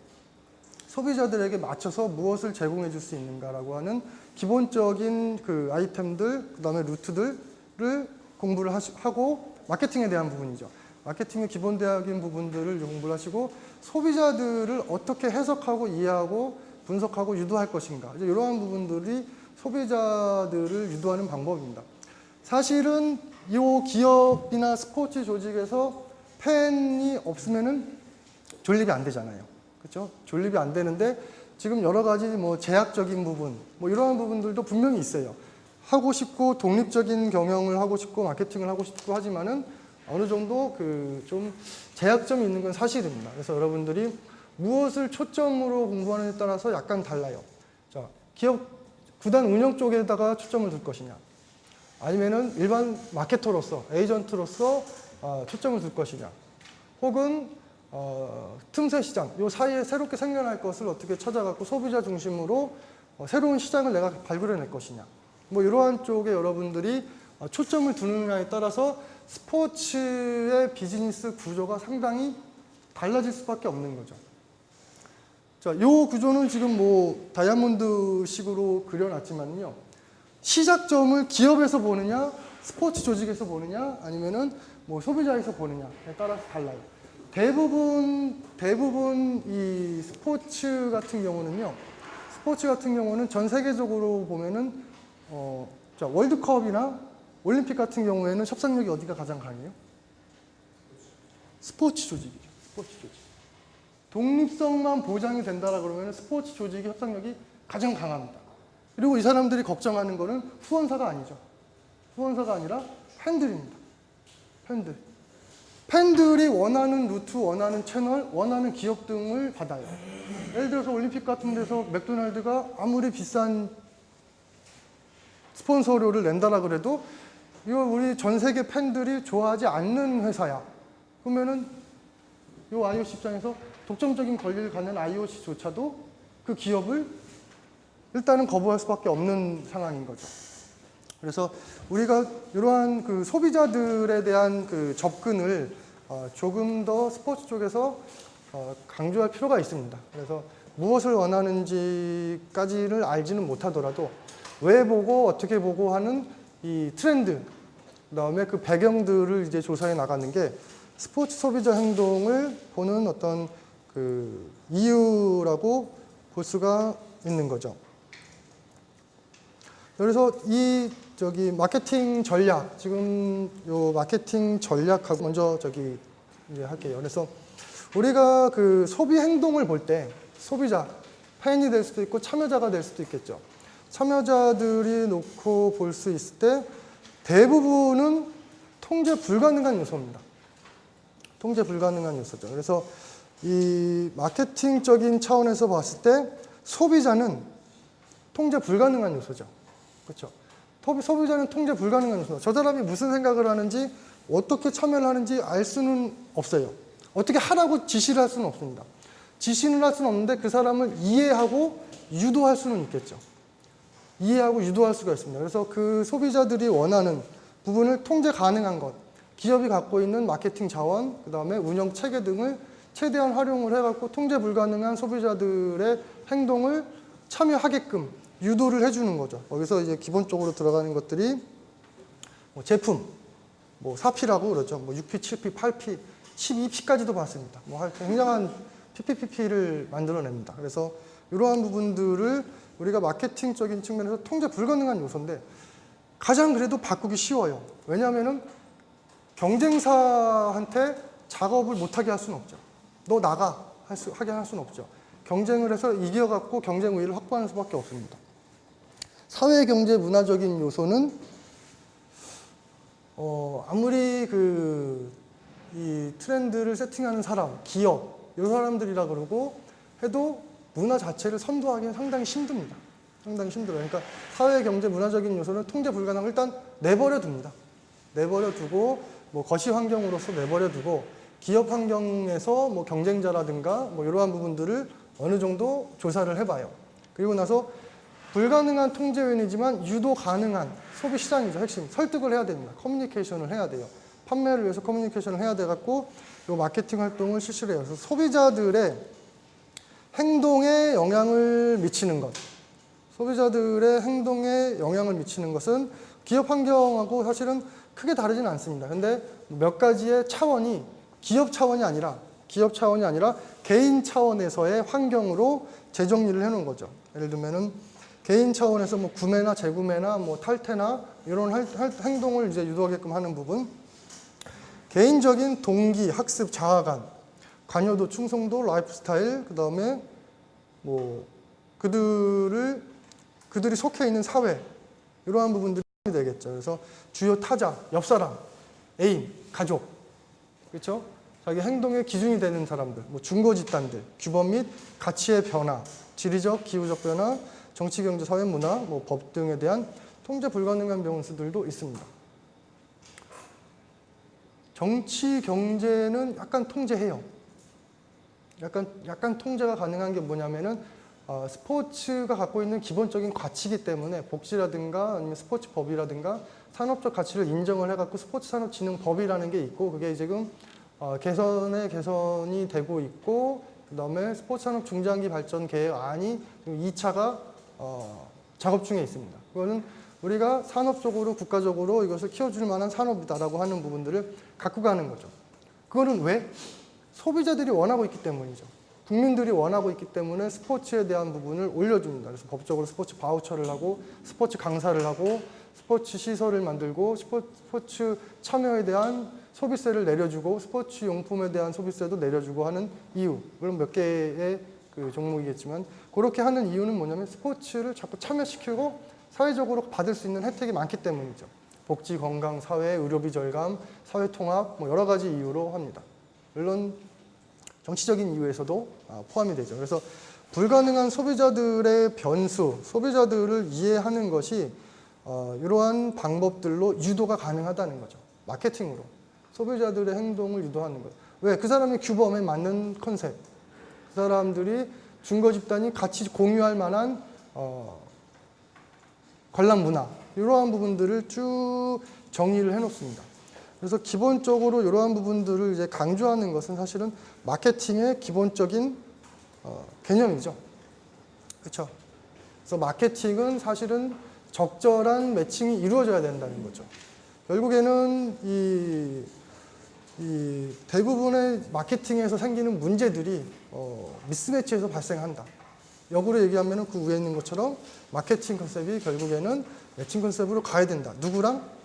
S1: 맞춰서 무엇을 제공해 줄 수 있는가라고 하는 기본적인 그 아이템들, 그 다음에 루트들을 공부를 하고 마케팅에 대한 부분이죠. 마케팅의 기본적인 부분들을 공부를 하시고 소비자들을 어떻게 해석하고 이해하고 분석하고 유도할 것인가. 이제 이러한 부분들이 소비자들을 유도하는 방법입니다. 사실은 이 기업이나 스포츠 조직에서 팬이 없으면은 존립이 안 되잖아요. 그렇죠? 존립이 안 되는데 지금 여러 가지 뭐 제약적인 부분, 뭐 이러한 부분들도 분명히 있어요. 하고 싶고 독립적인 경영을 하고 싶고 마케팅을 하고 싶고 하지만은 어느 정도 그 좀 제약점이 있는 건 사실입니다. 그래서 여러분들이 무엇을 초점으로 공부하느냐에 따라서 약간 달라요. 자, 기업 구단 운영 쪽에다가 초점을 둘 것이냐, 아니면은 일반 마케터로서 에이전트로서 초점을 둘 것이냐, 혹은 틈새 시장, 요 사이에 새롭게 생겨날 것을 어떻게 찾아갖고 소비자 중심으로 새로운 시장을 내가 발굴해낼 것이냐, 뭐 이러한 쪽에 여러분들이 초점을 두느냐에 따라서 스포츠의 비즈니스 구조가 상당히 달라질 수밖에 없는 거죠. 자, 요 구조는 지금 뭐 다이아몬드식으로 그려놨지만요. 시작점을 기업에서 보느냐, 스포츠 조직에서 보느냐, 아니면은 뭐 소비자에서 보느냐에 따라서 달라요. 대부분 이 스포츠 같은 경우는 전 세계적으로 보면은 자, 월드컵이나 올림픽 같은 경우에는 협상력이 어디가 가장 강해요? 스포츠 조직이죠. 스포츠 조직. 독립성만 보장이 된다라 그러면 스포츠 조직의 협상력이 가장 강합니다. 그리고 이 사람들이 걱정하는 거는 후원사가 아니죠. 후원사가 아니라 팬들입니다. 팬들. 팬들이 원하는 루트, 원하는 채널, 원하는 기업 등을 받아요. 예를 들어서 올림픽 같은 데서 맥도날드가 아무리 비싼 스폰서료를 낸다라 그래도 이거 우리 전 세계 팬들이 좋아하지 않는 회사야. 그러면은 이 IOC 입장에서 독점적인 권리를 갖는 IOC조차도 그 기업을 일단은 거부할 수밖에 없는 상황인 거죠. 그래서 우리가 이러한 그 소비자들에 대한 그 접근을 조금 더 스포츠 쪽에서 강조할 필요가 있습니다. 그래서 무엇을 원하는지까지를 알지는 못하더라도 왜 보고 어떻게 보고 하는 이 트렌드, 그다음에 그 배경들을 이제 조사해 나가는 게 스포츠 소비자 행동을 보는 어떤 그 이유라고 볼 수가 있는 거죠. 그래서 이 마케팅 전략, 지금 요 마케팅 전략하고 먼저 이제 할게요. 그래서 우리가 그 소비 행동을 볼 때 소비자, 팬이 될 수도 있고 참여자가 될 수도 있겠죠. 참여자들이 놓고 볼 수 있을 때 대부분은 통제 불가능한 요소입니다. 통제 불가능한 요소죠. 그래서 이 마케팅적인 차원에서 봤을 때 소비자는 통제 불가능한 요소죠. 그렇죠? 소비자는 통제 불가능한 요소죠. 저 사람이 무슨 생각을 하는지 어떻게 참여를 하는지 알 수는 없어요. 어떻게 하라고 지시를 할 수는 없습니다. 지시는 할 수는 없는데 그 사람을 이해하고 유도할 수는 있겠죠. 이해하고 유도할 수가 있습니다. 그래서 그 소비자들이 원하는 부분을 통제 가능한 것, 기업이 갖고 있는 마케팅 자원, 그 다음에 운영 체계 등을 최대한 활용을 해갖고 통제 불가능한 소비자들의 행동을 참여하게끔 유도를 해주는 거죠. 거기서 이제 기본적으로 들어가는 것들이 뭐 제품, 뭐 4P라고 그러죠. 뭐 6P, 7P, 8P, 12P까지도 봤습니다. 뭐 굉장한 PPP를 만들어냅니다. 그래서 이러한 부분들을 우리가 마케팅적인 측면에서 통제 불가능한 요소인데 가장 그래도 바꾸기 쉬워요. 왜냐하면은 경쟁사한테 작업을 못하게 할 수는 없죠. 너 나가 하게 할 수는 없죠. 경쟁을 해서 이겨갖고 경쟁 우위를 확보하는 수밖에 없습니다. 사회, 경제, 문화적인 요소는 아무리 이 트렌드를 세팅하는 사람, 기업, 이 사람들이라 그러고 해도 문화 자체를 선도하기는 상당히 힘듭니다. 상당히 힘들어요. 그러니까 사회, 경제, 문화적인 요소는 통제 불가능을 일단 내버려 둡니다. 내버려 두고 뭐 거시 환경으로서 내버려 두고 기업 환경에서 뭐 경쟁자라든가 뭐 이러한 부분들을 어느 정도 조사를 해봐요. 그리고 나서 불가능한 통제 요인이지만 유도 가능한 소비 시장이죠. 핵심 설득을 해야 됩니다. 커뮤니케이션을 해야 돼요. 판매를 위해서 커뮤니케이션을 해야 돼갖고 이 마케팅 활동을 실시를 해요. 그래서 소비자들의 행동에 영향을 미치는 것, 소비자들의 행동에 영향을 미치는 것은 기업 환경하고 사실은 크게 다르지는 않습니다. 근데 몇 가지의 차원이 기업 차원이 아니라 개인 차원에서의 환경으로 재정리를 해놓은 거죠. 예를 들면은 개인 차원에서 뭐 구매나 재구매나 뭐 탈퇴나 이런 행동을 이제 유도하게끔 하는 부분, 개인적인 동기, 학습, 자아관, 관여도, 충성도, 라이프 스타일, 그 다음에 뭐 그들이 속해 있는 사회, 이러한 부분들이 되겠죠. 그래서 주요 타자, 옆 사람, 애인, 가족, 그렇죠? 자기 행동의 기준이 되는 사람들, 뭐 중고 집단들, 규범 및 가치의 변화, 지리적, 기후적 변화, 정치, 경제, 사회, 문화, 뭐 법 등에 대한 통제 불가능한 변수들도 있습니다. 정치, 경제는 약간 통제해요. 약간 통제가 가능한 게 뭐냐면은 스포츠가 갖고 있는 기본적인 가치이기 때문에 복지라든가 아니면 스포츠 법이라든가 산업적 가치를 인정을 해갖고 스포츠산업진흥법이라는 게 있고 그게 지금 개선이 되고 있고 그다음에 스포츠산업 중장기 발전 계획안이 2차가 작업 중에 있습니다. 그거는 우리가 산업적으로 국가적으로 이것을 키워줄 만한 산업이다라고 하는 부분들을 갖고 가는 거죠. 그거는 왜? 소비자들이 원하고 있기 때문이죠. 국민들이 원하고 있기 때문에 스포츠에 대한 부분을 올려줍니다. 그래서 법적으로 스포츠 바우처를 하고 스포츠 강사를 하고 스포츠 시설을 만들고 스포츠 참여에 대한 소비세를 내려주고 스포츠 용품에 대한 소비세도 내려주고 하는 이유. 물론 몇 개의 그 종목이겠지만 그렇게 하는 이유는 뭐냐면 스포츠를 자꾸 참여시키고 사회적으로 받을 수 있는 혜택이 많기 때문이죠. 복지, 건강, 사회, 의료비 절감, 사회 통합 뭐 여러 가지 이유로 합니다. 물론 정치적인 이유에서도 포함이 되죠. 그래서 불가능한 소비자들의 변수, 소비자들을 이해하는 것이 이러한 방법들로 유도가 가능하다는 거죠. 마케팅으로 소비자들의 행동을 유도하는 것. 왜? 그 사람의 규범에 맞는 컨셉, 그 사람들이 중거 집단이 같이 공유할 만한 관람 문화 이러한 부분들을 쭉 정의를 해놓습니다. 그래서 기본적으로 이러한 부분들을 이제 강조하는 것은 사실은 마케팅의 기본적인 개념이죠. 그렇죠? 그래서 마케팅은 사실은 적절한 매칭이 이루어져야 된다는 거죠. 결국에는 이 대부분의 마케팅에서 생기는 문제들이 미스매치에서 발생한다. 역으로 얘기하면 그 위에 있는 것처럼 마케팅 컨셉이 결국에는 매칭 컨셉으로 가야 된다. 누구랑?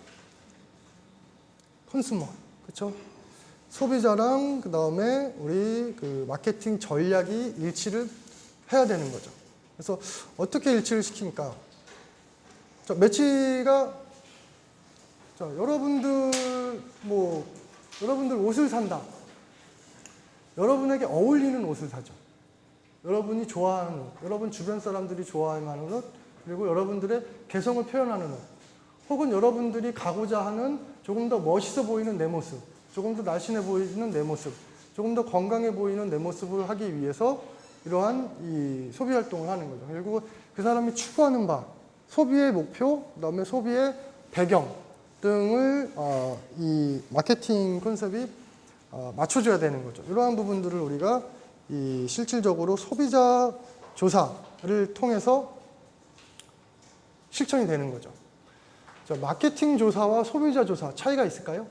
S1: 컨슈머. 그렇죠? 소비자랑 그다음에 우리 그 마케팅 전략이 일치를 해야 되는 거죠. 그래서 어떻게 일치를 시킵니까? 자, 매치가 자, 여러분들 옷을 산다. 여러분에게 어울리는 옷을 사죠. 여러분이 좋아하는 옷, 여러분 주변 사람들이 좋아할 만한 옷, 그리고 여러분들의 개성을 표현하는 옷, 혹은 여러분들이 가고자 하는 조금 더 멋있어 보이는 내 모습, 조금 더 날씬해 보이는 내 모습, 조금 더 건강해 보이는 내 모습을 하기 위해서 이러한 이 소비 활동을 하는 거죠. 결국 그 사람이 추구하는 바, 소비의 목표, 그다음에 소비의 배경 등을 이 마케팅 컨셉이 맞춰줘야 되는 거죠. 이러한 부분들을 우리가 이 실질적으로 소비자 조사를 통해서 실천이 되는 거죠. 자, 마케팅 조사와 소비자 조사 차이가 있을까요?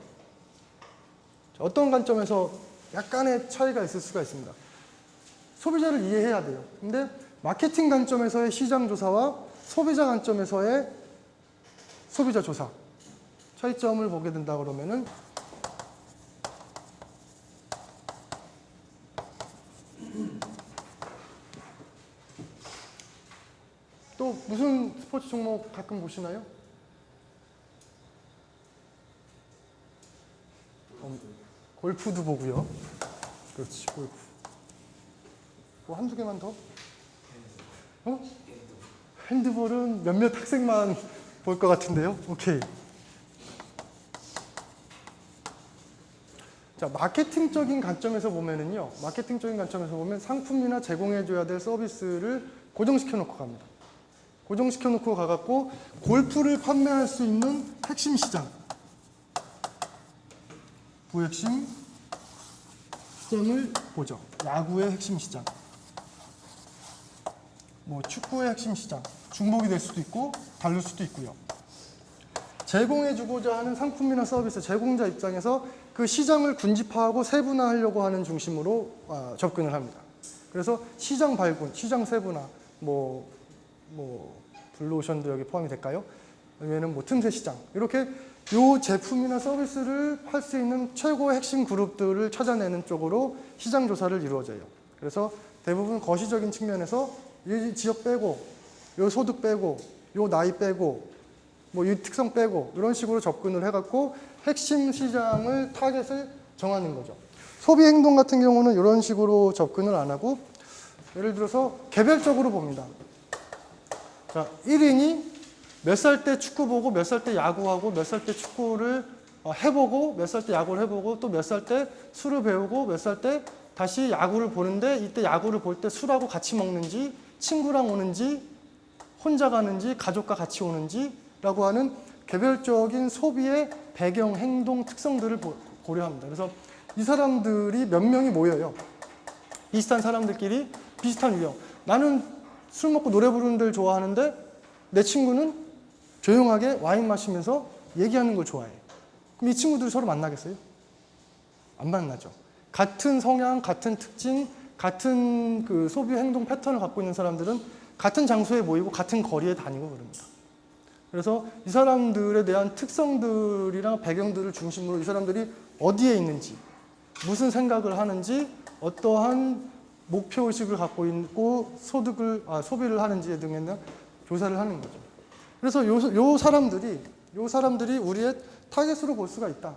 S1: 자, 어떤 관점에서 약간의 차이가 있을 수가 있습니다. 소비자를 이해해야 돼요. 근데 마케팅 관점에서의 시장 조사와 소비자 관점에서의 소비자 조사 차이점을 보게 된다 그러면은 또 무슨 스포츠 종목 가끔 보시나요? 골프도 보고요. 그렇지, 골프. 뭐 한두 개만 더? 핸드볼은 몇몇 학생만 볼 것 같은데요. 오케이. 자, 마케팅적인 관점에서 보면은요. 마케팅적인 관점에서 보면 상품이나 제공해줘야 될 서비스를 고정시켜 놓고 갑니다. 고정시켜 놓고 가갖고 골프를 판매할 수 있는 핵심 시장. 그 핵심 시장을 보죠. 야구의 핵심 시장. 뭐 축구의 핵심 시장. 중복이 될 수도 있고 다를 수도 있고요. 제공해주고자 하는 상품이나 서비스 제공자 입장에서 그 시장을 군집화하고 세분화하려고 하는 중심으로 접근을 합니다. 그래서 시장 발굴, 시장 세분화, 뭐 블루오션도 여기 포함이 될까요? 아니면 뭐 틈새 시장 이렇게 요 제품이나 서비스를 할 수 있는 최고의 핵심 그룹들을 찾아내는 쪽으로 시장 조사를 이루어져요. 그래서 대부분 거시적인 측면에서 이 지역 빼고, 요 소득 빼고, 요 나이 빼고, 뭐 이 특성 빼고 이런 식으로 접근을 해갖고 핵심 시장을 타겟을 정하는 거죠. 소비 행동 같은 경우는 이런 식으로 접근을 안 하고 예를 들어서 개별적으로 봅니다. 자, 1인이 몇 살 때 축구 보고 몇 살 때 야구하고 몇 살 때 축구를 해보고 몇 살 때 야구를 해보고 또 몇 살 때 술을 배우고 몇 살 때 다시 야구를 보는데 이때 야구를 볼 때 술하고 같이 먹는지 친구랑 오는지 혼자 가는지 가족과 같이 오는지 라고 하는 개별적인 소비의 배경, 행동, 특성들을 고려합니다. 그래서 이 사람들이 몇 명이 모여요. 비슷한 사람들끼리 비슷한 유형. 나는 술 먹고 노래 부르는 데를 좋아하는데 내 친구는 조용하게 와인 마시면서 얘기하는 걸 좋아해. 그럼 이 친구들이 서로 만나겠어요? 안 만나죠. 같은 성향, 같은 특징, 같은 그 소비 행동 패턴을 갖고 있는 사람들은 같은 장소에 모이고 같은 거리에 다니고 그럽니다. 그래서 이 사람들에 대한 특성들이랑 배경들을 중심으로 이 사람들이 어디에 있는지, 무슨 생각을 하는지, 어떠한 목표의식을 갖고 있고 소비를 하는지 등에 대한 조사를 하는 거죠. 그래서 요 사람들이 우리의 타겟으로 볼 수가 있다.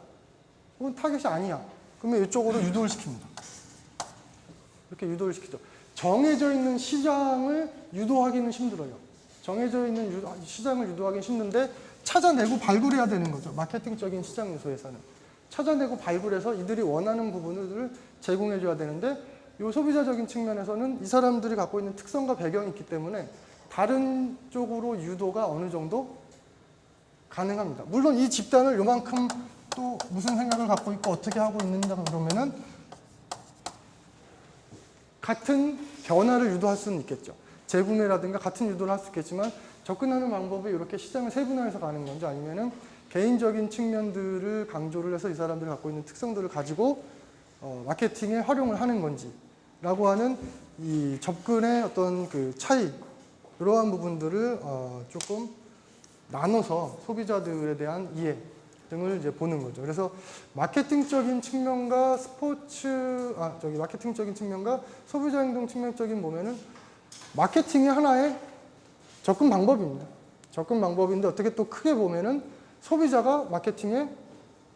S1: 혹은 타겟이 아니야. 그러면 이쪽으로 유도를 시킵니다. 이렇게 유도를 시키죠. 정해져 있는 시장을 유도하기는 힘들어요. 정해져 있는 시장을 유도하기는 힘든데 찾아내고 발굴해야 되는 거죠. 마케팅적인 시장 요소에서는. 찾아내고 발굴해서 이들이 원하는 부분을 제공해줘야 되는데 이 소비자적인 측면에서는 이 사람들이 갖고 있는 특성과 배경이 있기 때문에 다른 쪽으로 유도가 어느 정도 가능합니다. 물론 이 집단을 요만큼 또 무슨 생각을 갖고 있고 어떻게 하고 있는가 그러면은 같은 변화를 유도할 수는 있겠죠. 재구매라든가 같은 유도를 할 수 있겠지만 접근하는 방법이 이렇게 시장을 세분화해서 가는 건지 아니면은 개인적인 측면들을 강조를 해서 이 사람들이 갖고 있는 특성들을 가지고 마케팅에 활용을 하는 건지라고 하는 이 접근의 어떤 그 차이 이러한 부분들을 조금 나눠서 소비자들에 대한 이해 등을 이제 보는 거죠. 그래서 마케팅적인 측면과 마케팅적인 측면과 소비자 행동 측면적인 보면은 마케팅이 하나의 접근 방법입니다. 접근 방법인데 어떻게 또 크게 보면은 소비자가 마케팅의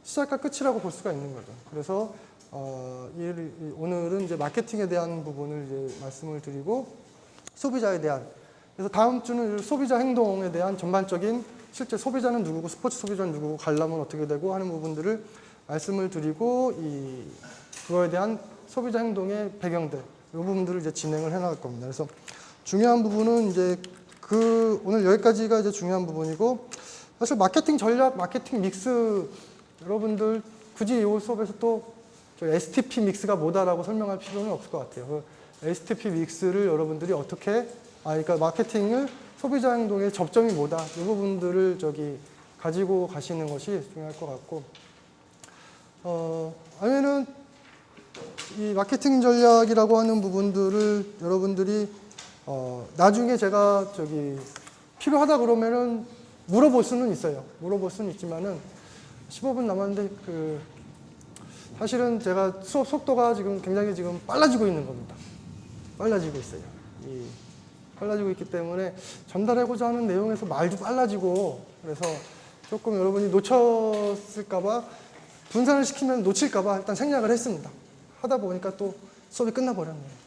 S1: 시작과 끝이라고 볼 수가 있는 거죠. 그래서 오늘은 이제 마케팅에 대한 부분을 이제 말씀을 드리고 소비자에 대한 그래서 다음 주는 소비자 행동에 대한 전반적인 실제 소비자는 누구고 스포츠 소비자는 누구고 관람은 어떻게 되고 하는 부분들을 말씀을 드리고 그거에 대한 소비자 행동의 배경들 이 부분들을 이제 진행을 해나갈 겁니다. 그래서 중요한 부분은 이제 오늘 여기까지가 이제 중요한 부분이고 사실 마케팅 전략, 마케팅 믹스 여러분들 굳이 이 수업에서 또 STP 믹스가 뭐다라고 설명할 필요는 없을 것 같아요. 그 STP 믹스를 여러분들이 어떻게 그러니까 마케팅을 소비자 행동의 접점이 뭐다 이 부분들을 가지고 가시는 것이 중요할 것 같고 아니면은 이 마케팅 전략이라고 하는 부분들을 여러분들이 나중에 제가 필요하다 그러면은 물어볼 수는 있어요. 물어볼 수는 있지만은 15분 남았는데 사실은 제가 수업 속도가 굉장히 빨라지고 있는 겁니다. 빨라지고 있어요. 빨라지고 있기 때문에 전달하고자 하는 내용에서 말도 빨라지고 그래서 조금 여러분이 놓쳤을까봐 분산을 시키면 놓칠까봐 일단 생략을 했습니다. 하다 보니까 또 수업이 끝나버렸네요.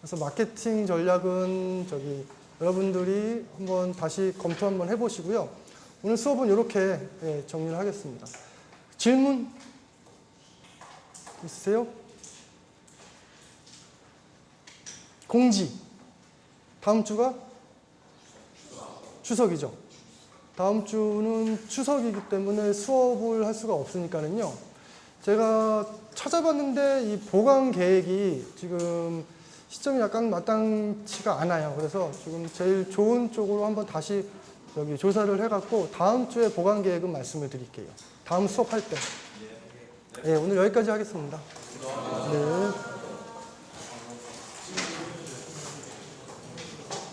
S1: 그래서 마케팅 전략은 여러분들이 한번 다시 검토 한번 해보시고요. 오늘 수업은 이렇게 정리를 하겠습니다. 질문 있으세요? 공지. 다음 주가 추석이죠. 다음 주는 추석이기 때문에 수업을 할 수가 없으니까는요. 제가 찾아봤는데 이 보강 계획이 지금 시점이 약간 마땅치가 않아요. 그래서 지금 제일 좋은 쪽으로 한번 다시 조사를 해갖고 다음 주에 보강 계획은 말씀을 드릴게요. 다음 수업할 때. 네, 오늘 여기까지 하겠습니다. 네.